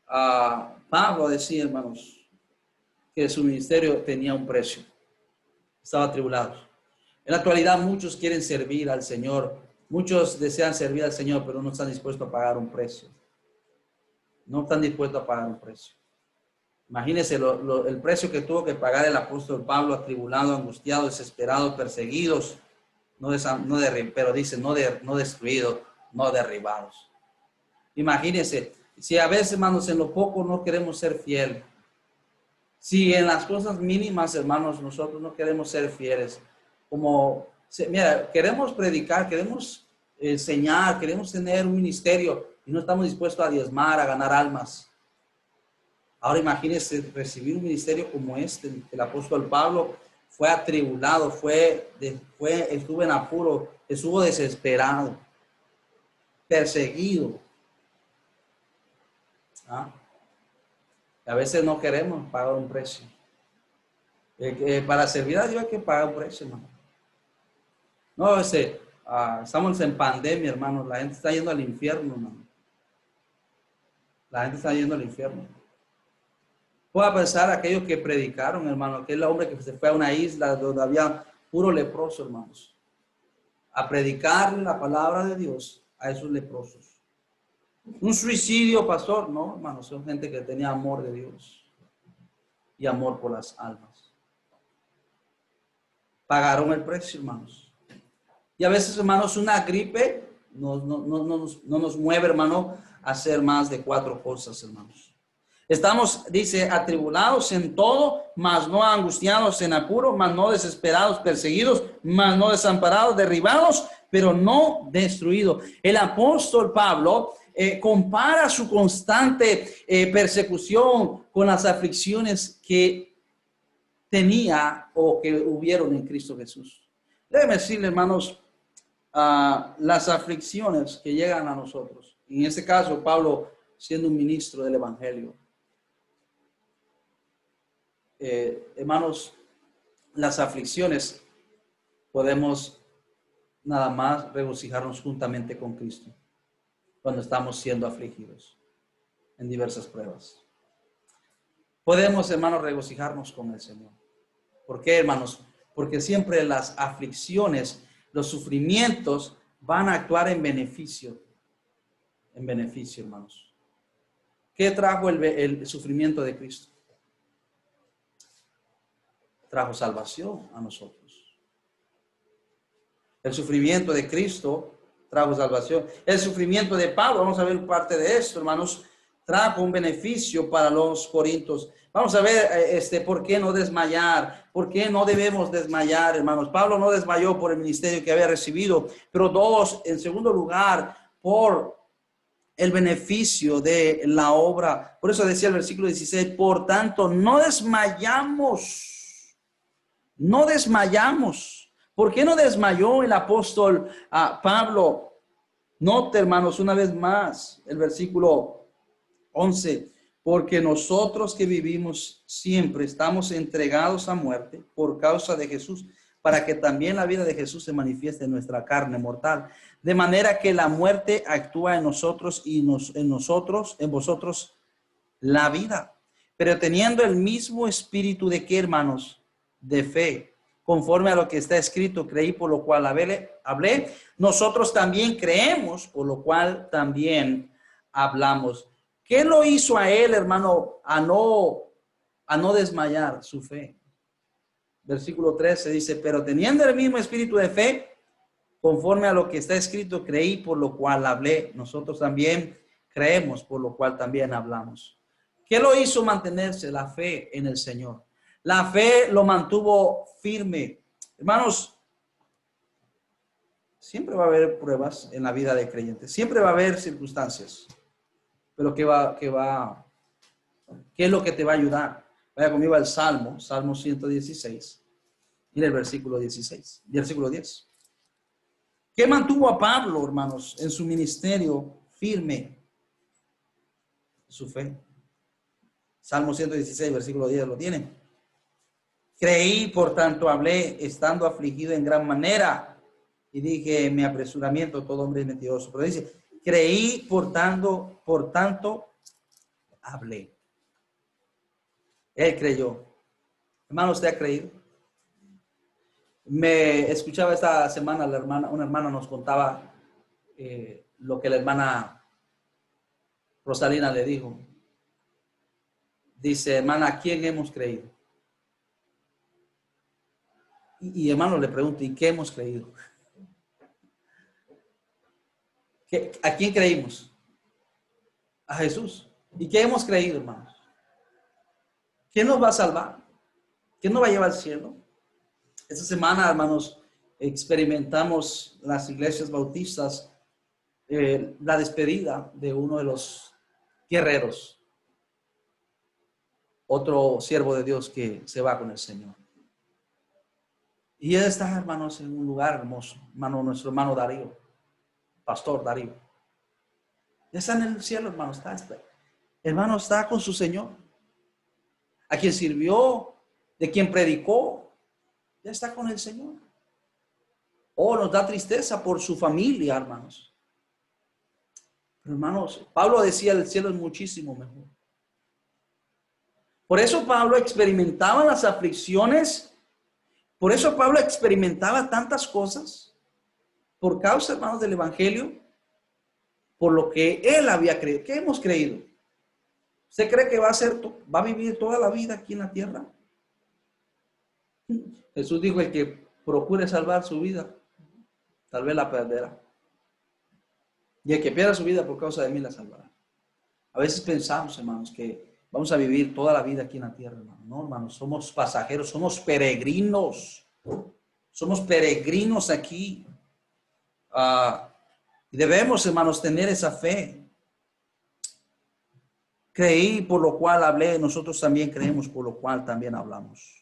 Speaker 1: Pablo decía, hermanos, que su ministerio tenía un precio. Estaba atribulado. En la actualidad muchos quieren servir al Señor. Muchos desean servir al Señor, pero no están dispuestos a pagar un precio. No están dispuestos a pagar un precio. Imagínense el precio que tuvo que pagar el apóstol Pablo, atribulado, angustiado, desesperado, perseguidos, pero dice no destruidos, no derribados. Imagínense, si a veces, hermanos, en lo poco no queremos ser fieles, si en las cosas mínimas, hermanos, nosotros no queremos ser fieles, mira, queremos predicar, queremos enseñar, queremos tener un ministerio y no estamos dispuestos a diezmar, a ganar almas. Ahora imagínense recibir un ministerio como este. El apóstol Pablo fue atribulado, estuvo en apuro, estuvo desesperado, perseguido. A veces no queremos pagar un precio. Para servir a Dios hay que pagar un precio, hermano. No, estamos en pandemia, hermano. La gente está yendo al infierno, hermano. La gente está yendo al infierno. Puedo pensar aquellos que predicaron, hermano, aquel hombre que se fue a una isla donde había puro leproso, hermanos, a predicar la palabra de Dios a esos leprosos. Un suicidio, pastor, no, hermanos, son gente que tenía amor de Dios y amor por las almas. Pagaron el precio, hermanos. Y a veces, hermanos, una gripe no nos mueve, hermano, a hacer más de 4 cosas, hermanos. Estamos, dice, atribulados en todo, mas no angustiados, en apuro, mas no desesperados, perseguidos, mas no desamparados, derribados, pero no destruidos. El apóstol Pablo compara su constante persecución con las aflicciones que tenía o que hubieron en Cristo Jesús. Déjenme decirle, hermanos, las aflicciones que llegan a nosotros. En este caso, Pablo, siendo un ministro del Evangelio. Hermanos, las aflicciones podemos nada más regocijarnos juntamente con Cristo cuando estamos siendo afligidos en diversas pruebas. Podemos, hermanos, regocijarnos con el Señor. ¿Por qué, hermanos? Porque siempre las aflicciones, los sufrimientos van a actuar en beneficio, hermanos. ¿Qué trajo el sufrimiento de Cristo? Trajo salvación a nosotros. El sufrimiento de Cristo trajo salvación. El sufrimiento de Pablo, vamos a ver parte de esto, hermanos, trajo un beneficio para los corintios. Vamos a ver por qué no desmayar, por qué no debemos desmayar, hermanos. Pablo no desmayó por el ministerio que había recibido, pero en segundo lugar, por el beneficio de la obra. Por eso decía el versículo 16, por tanto, no desmayamos. No desmayamos. ¿Por qué no desmayó el apóstol Pablo? Note, hermanos, una vez más, el versículo 11. Porque nosotros que vivimos siempre estamos entregados a muerte por causa de Jesús, para que también la vida de Jesús se manifieste en nuestra carne mortal. De manera que la muerte actúa en nosotros y en vosotros la vida. pero teniendo el mismo espíritu de qué, hermanos, de fe, conforme a lo que está escrito, creí por lo cual hablé, nosotros también creemos, por lo cual también hablamos. ¿Qué lo hizo a él, hermano, a no desmayar su fe? Versículo 13 dice, pero teniendo el mismo espíritu de fe, conforme a lo que está escrito, creí, por lo cual hablé. Nosotros también creemos, por lo cual también hablamos. ¿Qué lo hizo mantenerse? La fe en el Señor. La fe lo mantuvo firme. Hermanos, siempre va a haber pruebas en la vida de creyentes. Siempre va a haber circunstancias. Pero ¿qué es lo que te va a ayudar? Vaya conmigo al Salmo 116. Mira el versículo 16, versículo 10. ¿Qué mantuvo a Pablo, hermanos, en su ministerio firme? Su fe. Salmo 116, versículo 10, ¿lo tienen? Creí, por tanto hablé, estando afligido en gran manera. Y dije, mi apresuramiento, todo hombre es mentiroso. Pero dice, creí, por tanto hablé. Él creyó. Hermano, ¿usted ha creído? Me escuchaba esta semana una hermana nos contaba lo que la hermana Rosalina le dijo. Dice, hermana, ¿a quién hemos creído? Y hermano le pregunto, ¿y qué hemos creído? ¿A quién creímos? A Jesús. ¿Y qué hemos creído, hermanos? ¿Quién nos va a salvar? ¿Quién nos va a llevar al cielo? Esta semana, hermanos, experimentamos las iglesias bautistas la despedida de uno de los guerreros, otro siervo de Dios que se va con el Señor. Y él está, hermanos, en un lugar hermoso, hermano, nuestro hermano Darío, pastor Darío. Ya está en el cielo, hermano, hermano, está con su Señor, a quien sirvió, de quien predicó, ya está con el Señor. Oh, nos da tristeza por su familia, hermanos. Pero, hermanos, Pablo decía, el cielo es muchísimo mejor. Por eso Pablo experimentaba las aflicciones. Por eso Pablo experimentaba tantas cosas. Por causa, hermanos, del evangelio. Por lo que él había creído. ¿Qué hemos creído? ¿Usted cree que va a vivir toda la vida aquí en la tierra? Jesús dijo, el que procure salvar su vida, tal vez la perderá. Y el que pierda su vida por causa de mí la salvará. A veces pensamos, hermanos, que vamos a vivir toda la vida aquí en la tierra, hermano. No, hermanos, somos pasajeros, somos peregrinos. Somos peregrinos aquí. Y debemos, hermanos, tener esa fe. Creí, por lo cual hablé. Nosotros también creemos, por lo cual también hablamos.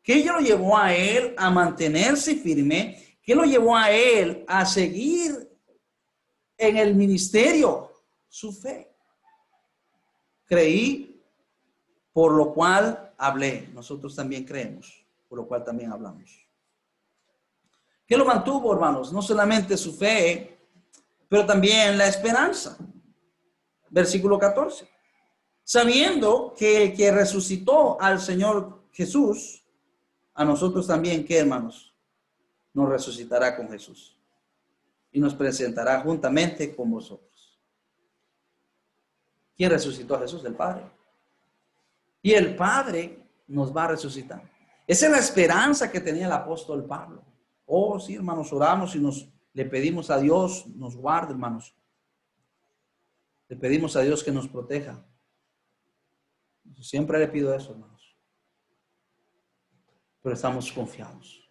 Speaker 1: ¿Qué lo llevó a él a mantenerse firme? ¿Qué lo llevó a él a seguir en el ministerio? Su fe. Creí, por lo cual hablé. Nosotros también creemos, por lo cual también hablamos. ¿Qué lo mantuvo, hermanos? No solamente su fe, pero también la esperanza. Versículo 14. Sabiendo que el que resucitó al Señor Jesús, a nosotros también, ¿qué, hermanos? Nos resucitará con Jesús y nos presentará juntamente con vosotros. ¿Quién resucitó a Jesús? El Padre. Y el Padre nos va a resucitar. Esa es la esperanza que tenía el apóstol Pablo. Oh, sí, hermanos, oramos y le pedimos a Dios, nos guarde, hermanos. Le pedimos a Dios que nos proteja. Siempre le pido eso, hermanos. Pero estamos confiados.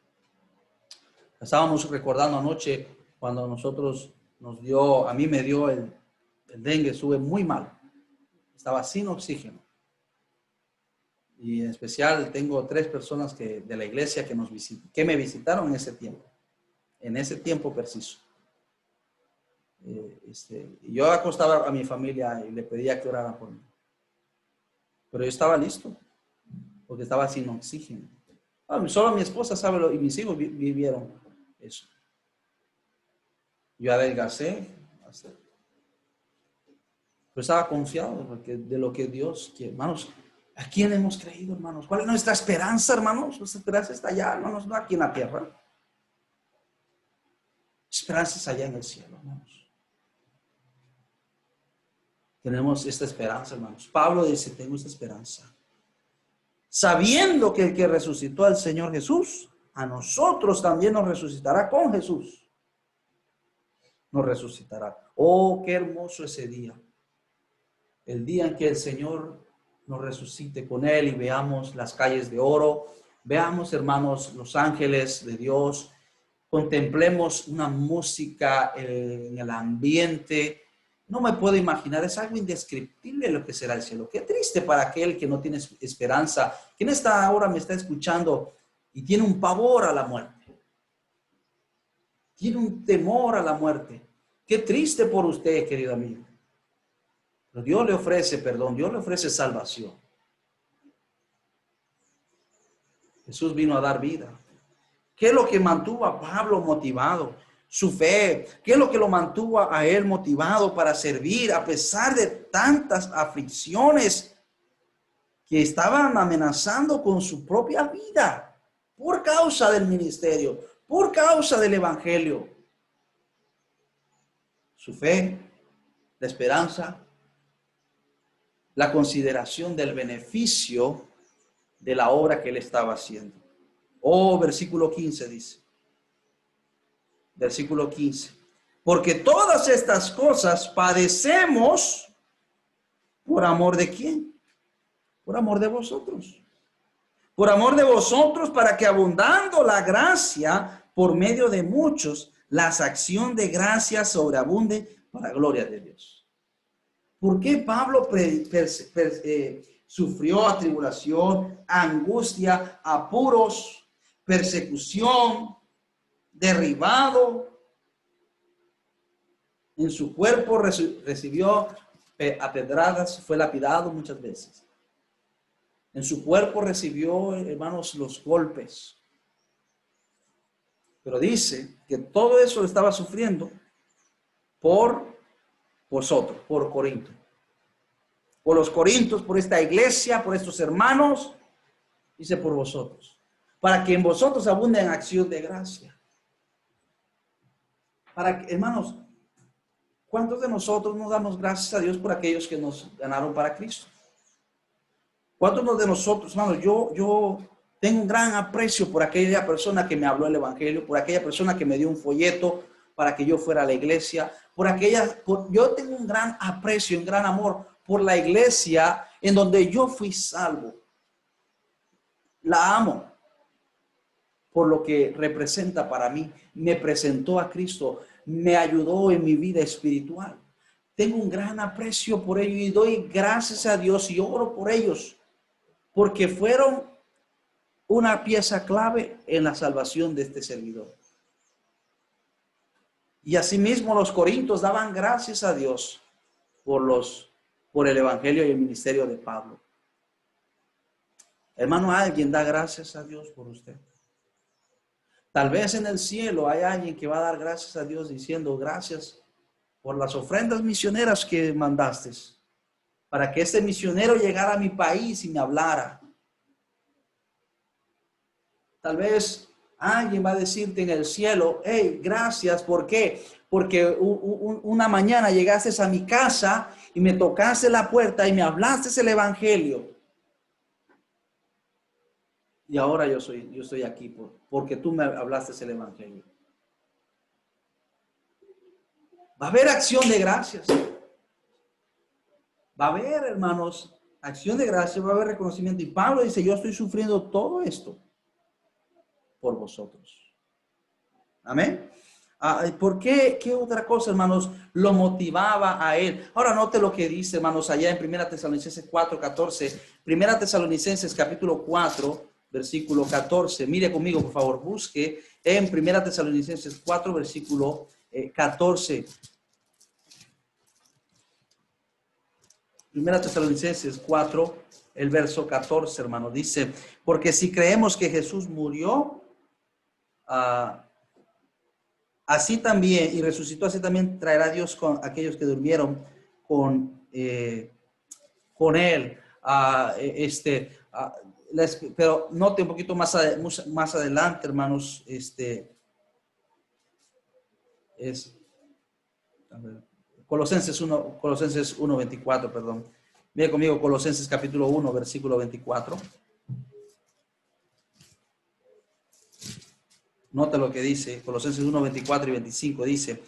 Speaker 1: Estábamos recordando anoche cuando a mí me dio el dengue, estuve muy mal. Estaba sin oxígeno. Y en especial tengo 3 personas de la iglesia que me visitaron en ese tiempo preciso. Yo acostaba a mi familia y le pedía que oraran por mí. Pero yo estaba listo, porque estaba sin oxígeno. Solo mi esposa sabe y mis hijos vivieron eso. Yo adelgacé, pero estaba confiado de lo que Dios quiere. Hermanos, ¿A quién hemos creído, hermanos? ¿Cuál es nuestra esperanza, hermanos? Nuestra esperanza está allá, hermanos, no aquí en la tierra. Esperanza es allá en el cielo, hermanos. Tenemos esta esperanza, hermanos. Pablo dice, tengo esta esperanza. Sabiendo que el que resucitó al Señor Jesús, a nosotros también nos resucitará con Jesús. Nos resucitará. Oh, qué hermoso ese día. El día en que el Señor nos resucite con Él y veamos las calles de oro. Veamos, hermanos, los ángeles de Dios. Contemplemos una música en el ambiente. No me puedo imaginar, es algo indescriptible lo que será el cielo. Qué triste para aquel que no tiene esperanza, que en esta hora me está escuchando y tiene un pavor a la muerte. Tiene un temor a la muerte. Qué triste por usted, querido amigo. Pero Dios le ofrece perdón, Dios le ofrece salvación. Jesús vino a dar vida. ¿Qué es lo que mantuvo a Pablo motivado? Su fe. ¿Qué es lo que lo mantuvo a él motivado para servir a pesar de tantas aflicciones que estaban amenazando con su propia vida por causa del ministerio, por causa del evangelio? Su fe, la esperanza, la consideración del beneficio de la obra que él estaba haciendo. Oh, versículo 15 dice. Versículo 15. Porque todas estas cosas padecemos por amor de ¿quién? Por amor de vosotros. Por amor de vosotros, para que abundando la gracia por medio de muchos, la acción de gracia sobreabunde para gloria de Dios. ¿Por qué Pablo sufrió atribulación, angustia, apuros, persecución, derribado? En su cuerpo recibió apedradas, fue lapidado muchas veces. En su cuerpo recibió, hermanos, los golpes. Pero dice que todo eso lo estaba sufriendo por vosotros, por Corinto. Por los corintios, por esta iglesia, por estos hermanos, dice por vosotros. Para que en vosotros abunde en acción de gracia. Para que, hermanos, ¿cuántos de nosotros nos damos gracias a Dios por aquellos que nos ganaron para Cristo? ¿Cuántos de nosotros, hermanos, yo tengo un gran aprecio por aquella persona que me habló el evangelio, por aquella persona que me dio un folleto para que yo fuera a la iglesia, yo tengo un gran aprecio, un gran amor por la iglesia en donde yo fui salvo. La amo por lo que representa para mí. Me presentó a Cristo, me ayudó en mi vida espiritual. Tengo un gran aprecio por ellos y doy gracias a Dios y oro por ellos, porque fueron una pieza clave en la salvación de este servidor. Y asimismo los corintios daban gracias a Dios por el evangelio y el ministerio de Pablo. Hermano, alguien da gracias a Dios por usted. Tal vez en el cielo hay alguien que va a dar gracias a Dios diciendo gracias por las ofrendas misioneras que mandaste, para que este misionero llegara a mi país y me hablara. Tal vez alguien va a decirte en el cielo, hey, gracias, ¿por qué? Porque una mañana llegaste a mi casa y me tocaste la puerta y me hablaste el evangelio. Y ahora yo estoy aquí porque tú me hablaste el evangelio. Va a haber acción de gracias. Va a haber, hermanos, acción de gracias, va a haber reconocimiento. Y Pablo dice, yo estoy sufriendo todo esto por vosotros. Amén. ¿Por qué? ¿Qué otra cosa, hermanos, lo motivaba a él? Ahora note lo que dice, hermanos, allá en 1 Tesalonicenses 4:14. 1 Tesalonicenses capítulo 4, versículo 14. Mire conmigo, por favor, busque en 1 Tesalonicenses 4, versículo 14. 1 Tesalonicenses 4, el verso 14, hermano, dice, porque si creemos que Jesús murió, así también, y resucitó, así también traerá Dios con aquellos que durmieron con Él. Pero note un poquito más adelante, hermanos, a ver, Colosenses 1:24, perdón. Mira conmigo Colosenses capítulo 1, versículo 24. Nota lo que dice, Colosenses 1, 24 y 25 dice: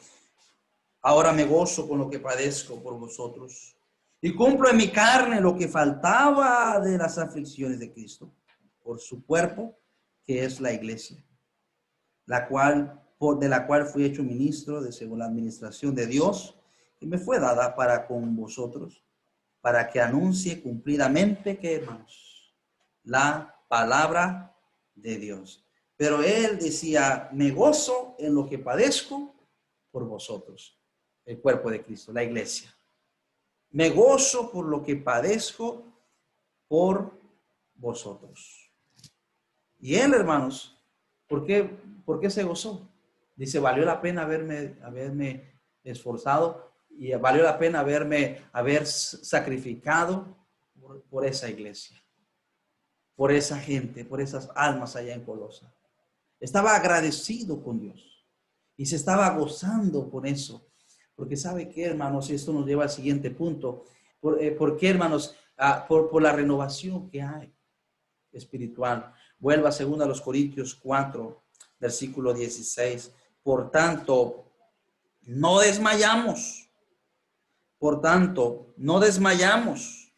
Speaker 1: ahora me gozo con lo que padezco por vosotros y cumplo en mi carne lo que faltaba de las aflicciones de Cristo por su cuerpo, que es la iglesia, de la cual fui hecho ministro de según la administración de Dios, que me fue dada para con vosotros, para que anuncie cumplidamente, que hermanos, la palabra de Dios. Pero él decía: me gozo en lo que padezco por vosotros, el cuerpo de Cristo, la iglesia. Me gozo por lo que padezco por vosotros. Y él, hermanos, ¿por qué se gozó? Dice: valió la pena haberme esforzado y valió la pena haber sacrificado por esa iglesia, por esa gente, por esas almas allá en Colosa. Estaba agradecido con Dios y se estaba gozando por eso. Porque ¿sabe qué, hermanos? Esto nos lleva al siguiente punto. ¿Por qué, hermanos? Por la renovación que hay espiritual. Vuelva a 2 Corintios 4, versículo 16. Por tanto, no desmayamos. Por tanto, no desmayamos.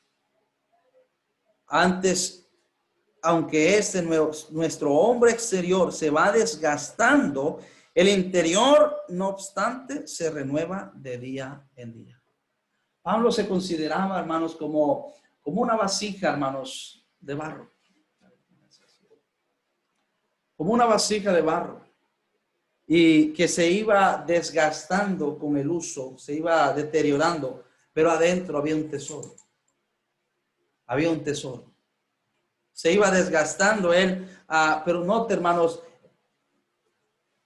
Speaker 1: Antes, aunque nuestro hombre exterior se va desgastando, el interior, no obstante, se renueva de día en día. Pablo se consideraba, hermanos, como una vasija, hermanos, de barro. Como una vasija de barro. Y que se iba desgastando con el uso, se iba deteriorando, pero adentro había un tesoro. Había un tesoro. Se iba desgastando él, pero note, hermanos,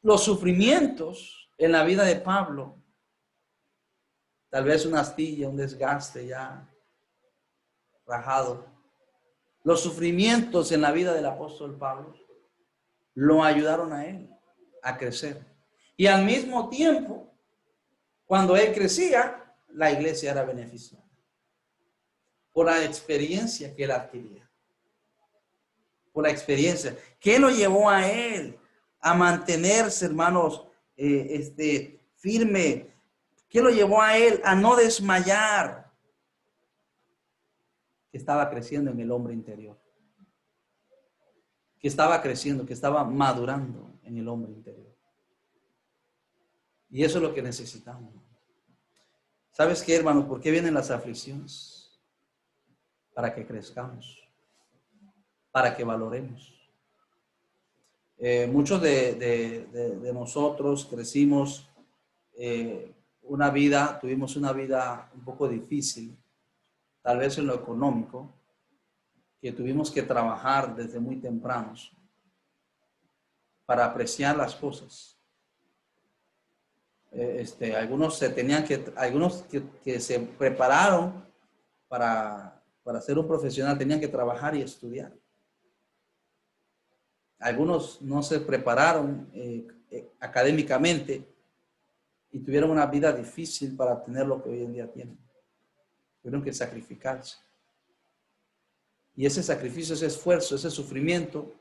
Speaker 1: los sufrimientos en la vida de Pablo, tal vez una astilla, un desgaste ya rajado. Los sufrimientos en la vida del apóstol Pablo lo ayudaron a él a crecer. Y al mismo tiempo, cuando él crecía, la iglesia era beneficiada por la experiencia que él adquiría. Por la experiencia. ¿Qué lo llevó a él a mantenerse, hermanos, firme? ¿Qué lo llevó a él a no desmayar? Que estaba creciendo en el hombre interior. Que estaba creciendo, que estaba madurando en el hombre interior. Y eso es lo que necesitamos. ¿Sabes qué, hermanos? ¿Por qué vienen las aflicciones? Para que crezcamos. Para que valoremos. Muchos de nosotros crecimos tuvimos una vida un poco difícil, tal vez en lo económico, que tuvimos que trabajar desde muy tempranos para apreciar las cosas. Algunos que se prepararon para ser un profesional tenían que trabajar y estudiar. Algunos no se prepararon académicamente y tuvieron una vida difícil para tener lo que hoy en día tienen. Tuvieron que sacrificarse. Y ese sacrificio, ese esfuerzo, ese sufrimiento,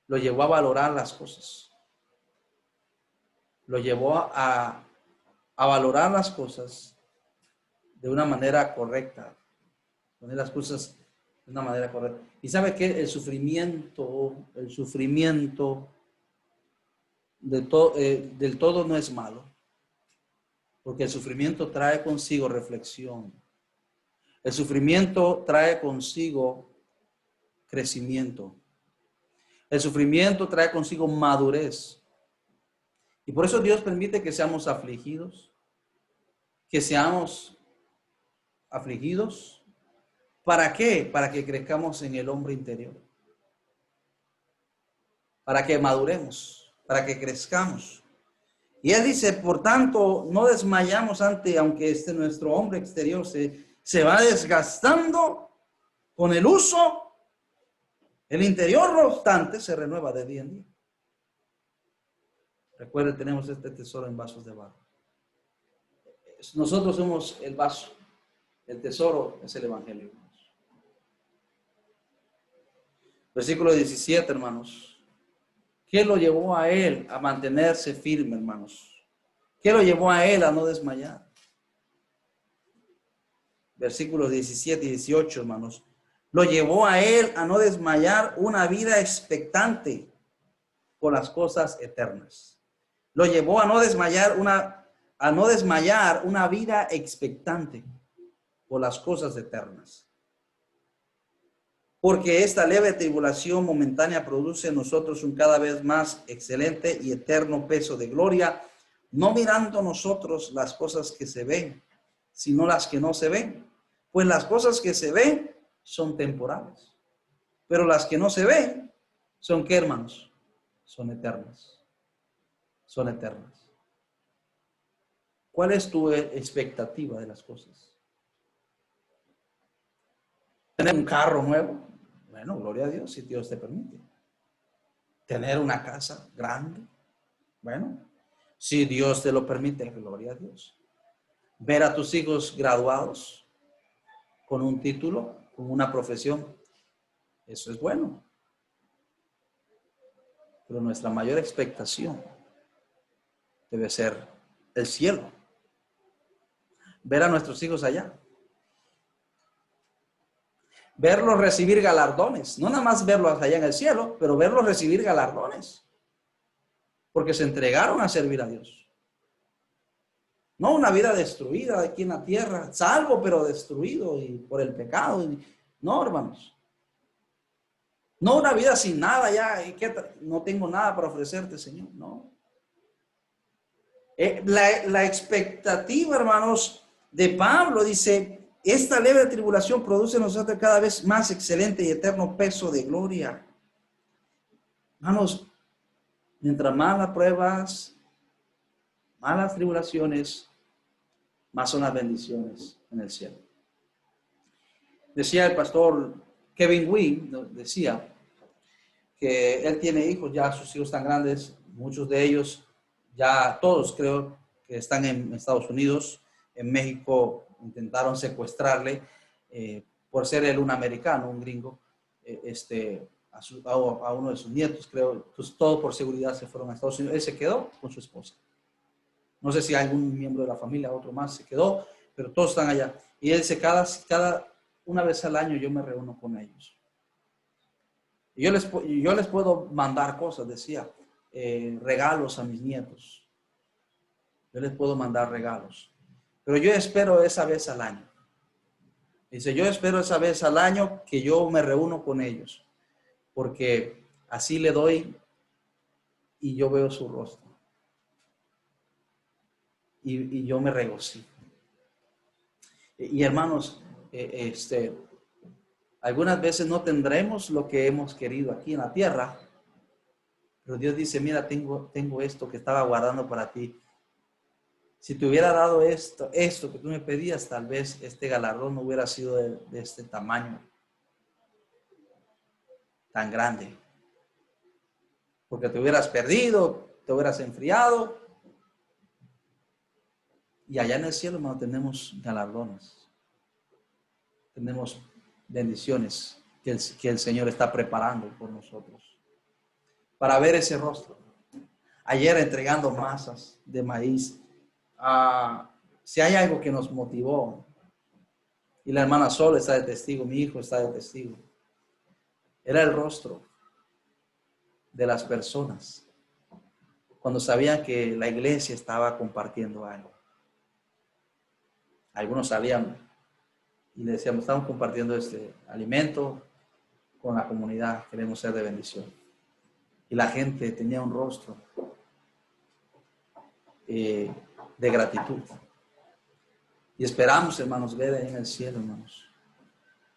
Speaker 1: lo llevó a valorar las cosas. Lo llevó a valorar las cosas de una manera correcta. Poner las cosas de una manera correcta. Y sabe que el sufrimiento del todo no es malo. Porque el sufrimiento trae consigo reflexión. El sufrimiento trae consigo crecimiento. El sufrimiento trae consigo madurez. Y por eso Dios permite que seamos afligidos. Que seamos afligidos. ¿Para qué? Para que crezcamos en el hombre interior. Para que maduremos. Para que crezcamos. Y él dice: por tanto, no desmayamos aunque nuestro hombre exterior se va desgastando, Con el uso, el interior, no obstante, se renueva de día en día. Recuerden, tenemos este tesoro en vasos de barro. Nosotros somos el vaso. El tesoro es el evangelio, hermanos. Versículo 17, hermanos. ¿Qué lo llevó a él a mantenerse firme, hermanos? ¿Qué lo llevó a él a no desmayar? Versículos 17 y 18, hermanos. Lo llevó a él a no desmayar una vida expectante por las cosas eternas. Lo llevó a no desmayar una vida expectante por las cosas eternas. Porque esta leve tribulación momentánea produce en nosotros un cada vez más excelente y eterno peso de gloria, no mirando nosotros las cosas que se ven, sino las que no se ven. Pues las cosas que se ven son temporales, pero las que no se ven son, ¿qué, hermanos? Son eternas. Son eternas. ¿Cuál es tu expectativa de las cosas? ¿Tener un carro nuevo? Bueno, gloria a Dios, si Dios te permite. ¿Tener una casa grande? Bueno, si Dios te lo permite, gloria a Dios. ¿Ver a tus hijos graduados con un título, con una profesión? Eso es bueno. Pero nuestra mayor expectación debe ser el cielo. Ver a nuestros hijos allá. Verlos recibir galardones. No nada más verlos allá en el cielo, pero verlos recibir galardones. Porque se entregaron a servir a Dios. No una vida destruida aquí en la tierra, salvo pero destruido y por el pecado. No, hermanos. No una vida sin nada ya, y que no tengo nada para ofrecerte, Señor. No. La expectativa, hermanos, de Pablo dice, esta leve tribulación produce en nosotros cada vez más excelente y eterno peso de gloria. Hermanos, mientras más las pruebas, más las tribulaciones, más son las bendiciones en el cielo. Decía el pastor Kevin Wynne, decía que él tiene hijos, ya sus hijos están grandes, muchos de ellos, ya todos creo que están en Estados Unidos. En México intentaron secuestrarle por ser él un americano, un gringo, a uno de sus nietos, creo. Entonces, todos por seguridad se fueron a Estados Unidos. Él se quedó con su esposa. No sé si algún miembro de la familia, otro más, se quedó, pero todos están allá. Y él dice, cada una vez al año yo me reúno con ellos. Y yo les puedo mandar cosas, decía, regalos a mis nietos. Yo les puedo mandar regalos. Pero yo espero esa vez al año. Dice, yo espero esa vez al año que yo me reúno con ellos. Porque así le doy y yo veo su rostro. Y yo me regocijo. Y hermanos, algunas veces no tendremos lo que hemos querido aquí en la tierra. Pero Dios dice, mira, tengo esto que estaba guardando para ti. Si te hubiera dado esto que tú me pedías, tal vez este galardón no hubiera sido de este tamaño tan grande. Porque te hubieras perdido, te hubieras enfriado. Y allá en el cielo, hermano, tenemos galardones. Tenemos bendiciones que el Señor está preparando por nosotros. Para ver ese rostro. Ayer entregando masas de maíz. Si hay algo que nos motivó, y la hermana Sol está de testigo, mi hijo está de testigo, era el rostro de las personas cuando sabían que la iglesia estaba compartiendo algo. Algunos sabían y le decíamos, estamos compartiendo este alimento con la comunidad, queremos ser de bendición. Y la gente tenía un rostro de gratitud. Y esperamos, hermanos, ver ahí en el cielo, hermanos,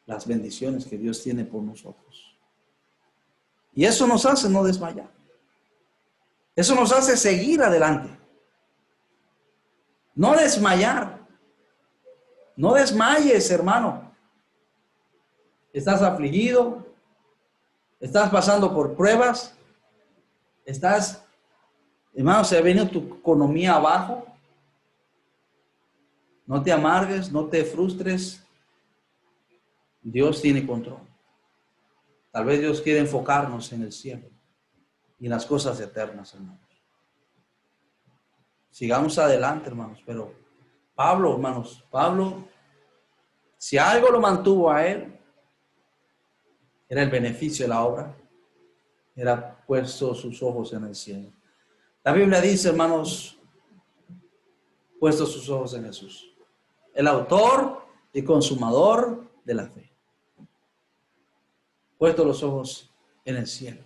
Speaker 1: las bendiciones que Dios tiene por nosotros. Y eso nos hace no desmayar. Eso nos hace seguir adelante. No desmayar. No desmayes, hermano. ¿Estás afligido? ¿Estás pasando por pruebas? Hermano, se ha venido tu economía abajo? No te amargues, no te frustres. Dios tiene control. Tal vez Dios quiere enfocarnos en el cielo y en las cosas eternas, hermanos. Sigamos adelante, hermanos. Pero Pablo, hermanos, si algo lo mantuvo a él, era el beneficio de la obra. Era puesto sus ojos en el cielo. La Biblia dice, hermanos, puesto sus ojos en Jesús, el autor y consumador de la fe. Puesto los ojos en el cielo,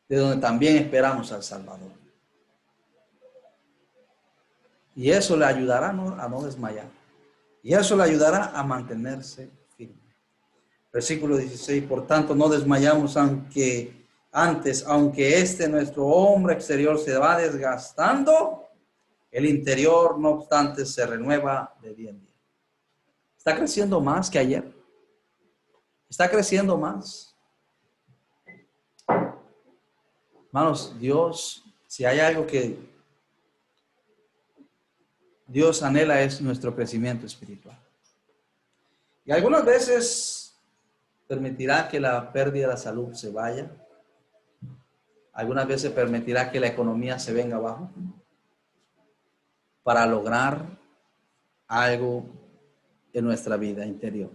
Speaker 1: de donde también esperamos al Salvador. Y eso le ayudará a no desmayar. Y eso le ayudará a mantenerse firme. Versículo 16, por tanto no desmayamos aunque nuestro hombre exterior se va desgastando, el interior no obstante se renueva de día en día. ¿Está creciendo más que ayer? ¿Está creciendo más? Hermanos, Dios, si hay algo que Dios anhela es nuestro crecimiento espiritual. Y algunas veces permitirá que la pérdida de la salud se vaya. Algunas veces permitirá que la economía se venga abajo para lograr algo en nuestra vida interior.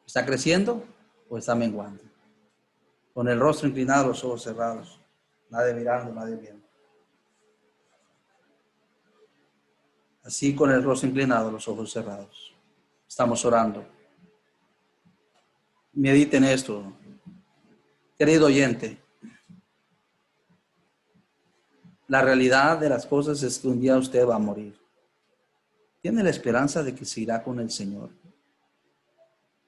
Speaker 1: ¿Está creciendo o está menguando? Con el rostro inclinado, los ojos cerrados. Nadie mirando, nadie viendo. Así con el rostro inclinado, los ojos cerrados. Estamos orando. Mediten esto. Querido oyente, la realidad de las cosas es que un día usted va a morir. ¿Tiene la esperanza de que se irá con el Señor?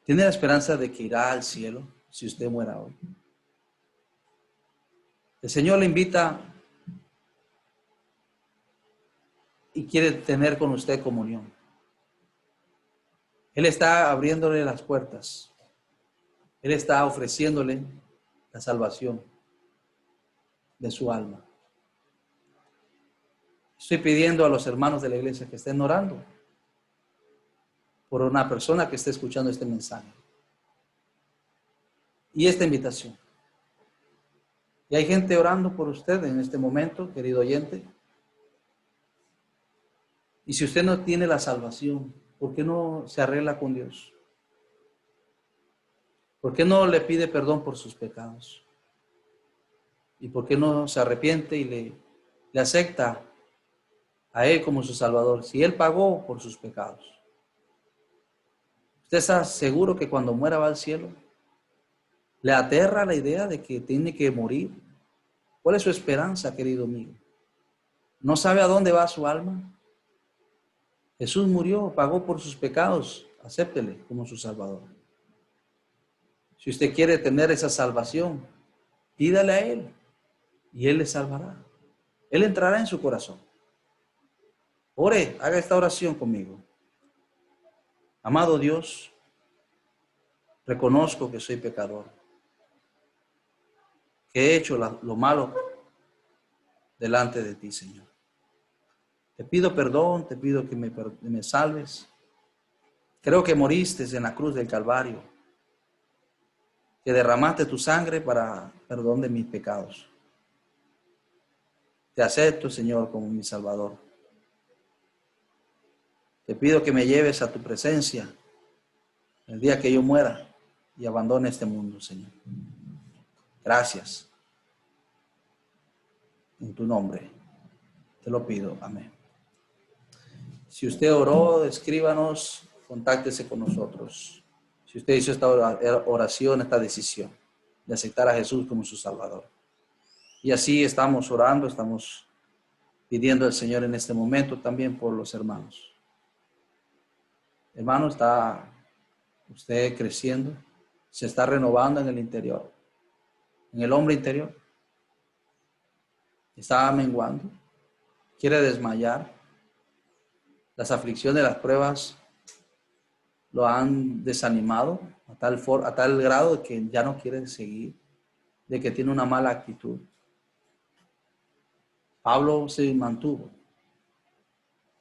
Speaker 1: ¿Tiene la esperanza de que irá al cielo si usted muera hoy? El Señor le invita y quiere tener con usted comunión. Él está abriéndole las puertas. Él está ofreciéndole la salvación de su alma. Estoy pidiendo a los hermanos de la iglesia que estén orando por una persona que esté escuchando este mensaje y esta invitación. Y hay gente orando por usted en este momento, querido oyente. Y si usted no tiene la salvación, ¿por qué no se arregla con Dios? ¿Por qué no le pide perdón por sus pecados? ¿Y por qué no se arrepiente y le acepta a Él como su Salvador? Si Él pagó por sus pecados. ¿Usted está seguro que cuando muera va al cielo? ¿Le aterra la idea de que tiene que morir? ¿Cuál es su esperanza, querido mío? ¿No sabe a dónde va su alma? Jesús murió, pagó por sus pecados. Acéptele como su Salvador. Si usted quiere tener esa salvación, pídale a Él y Él le salvará. Él entrará en su corazón. Ore, haga esta oración conmigo. Amado Dios, reconozco que soy pecador, que he hecho lo malo delante de ti, Señor. Te pido perdón, te pido que me salves. Creo que moriste en la cruz del Calvario, que derramaste tu sangre para perdón de mis pecados. Te acepto, Señor, como mi Salvador. Te pido que me lleves a tu presencia el día que yo muera y abandone este mundo, Señor. Gracias. En tu nombre te lo pido. Amén. Si usted oró, escríbanos, contáctese con nosotros. Si usted hizo esta oración, esta decisión de aceptar a Jesús como su Salvador. Y así estamos orando, estamos pidiendo al Señor en este momento también por los hermanos. Hermano, ¿está usted creciendo? ¿Se está renovando en el interior? ¿En el hombre interior? ¿Está menguando? ¿Quiere desmayar? Las aflicciones, las pruebas lo han desanimado a tal grado de que ya no quieren seguir, de que tiene una mala actitud. Pablo se mantuvo.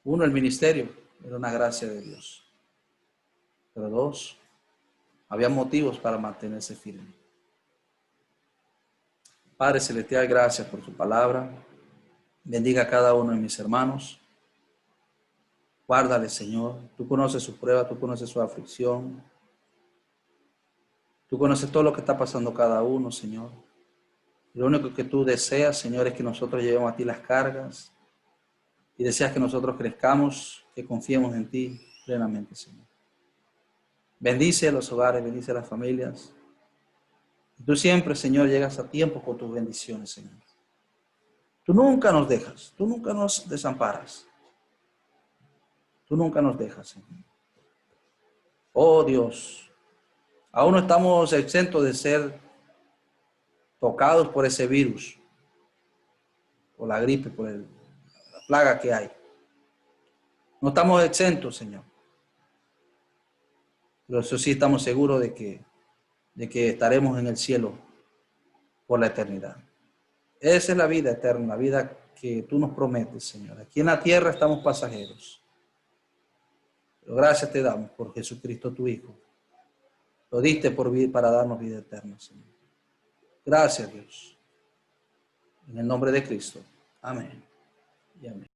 Speaker 1: Uno, el ministerio, era una gracia de Dios. Pero dos, había motivos para mantenerse firme. Padre Celestial, gracias por tu palabra. Bendiga a cada uno de mis hermanos. Guárdale, Señor. Tú conoces su prueba, tú conoces su aflicción. Tú conoces todo lo que está pasando cada uno, Señor. Y lo único que tú deseas, Señor, es que nosotros llevemos a ti las cargas. Y deseas que nosotros crezcamos, que confiemos en ti plenamente, Señor. Bendice a los hogares, bendice a las familias. Tú siempre, Señor, llegas a tiempo con tus bendiciones, Señor. Tú nunca nos dejas, tú nunca nos desamparas. Tú nunca nos dejas, Señor. Oh Dios, aún no estamos exentos de ser tocados por ese virus, por la gripe, por la plaga que hay. No estamos exentos, Señor. Pero eso sí estamos seguros de que estaremos en el cielo por la eternidad. Esa es la vida eterna, la vida que tú nos prometes, Señor. Aquí en la tierra estamos pasajeros. Pero gracias te damos por Jesucristo tu Hijo. Lo diste para darnos vida eterna, Señor. Gracias, Dios. En el nombre de Cristo. Amén. Y amén.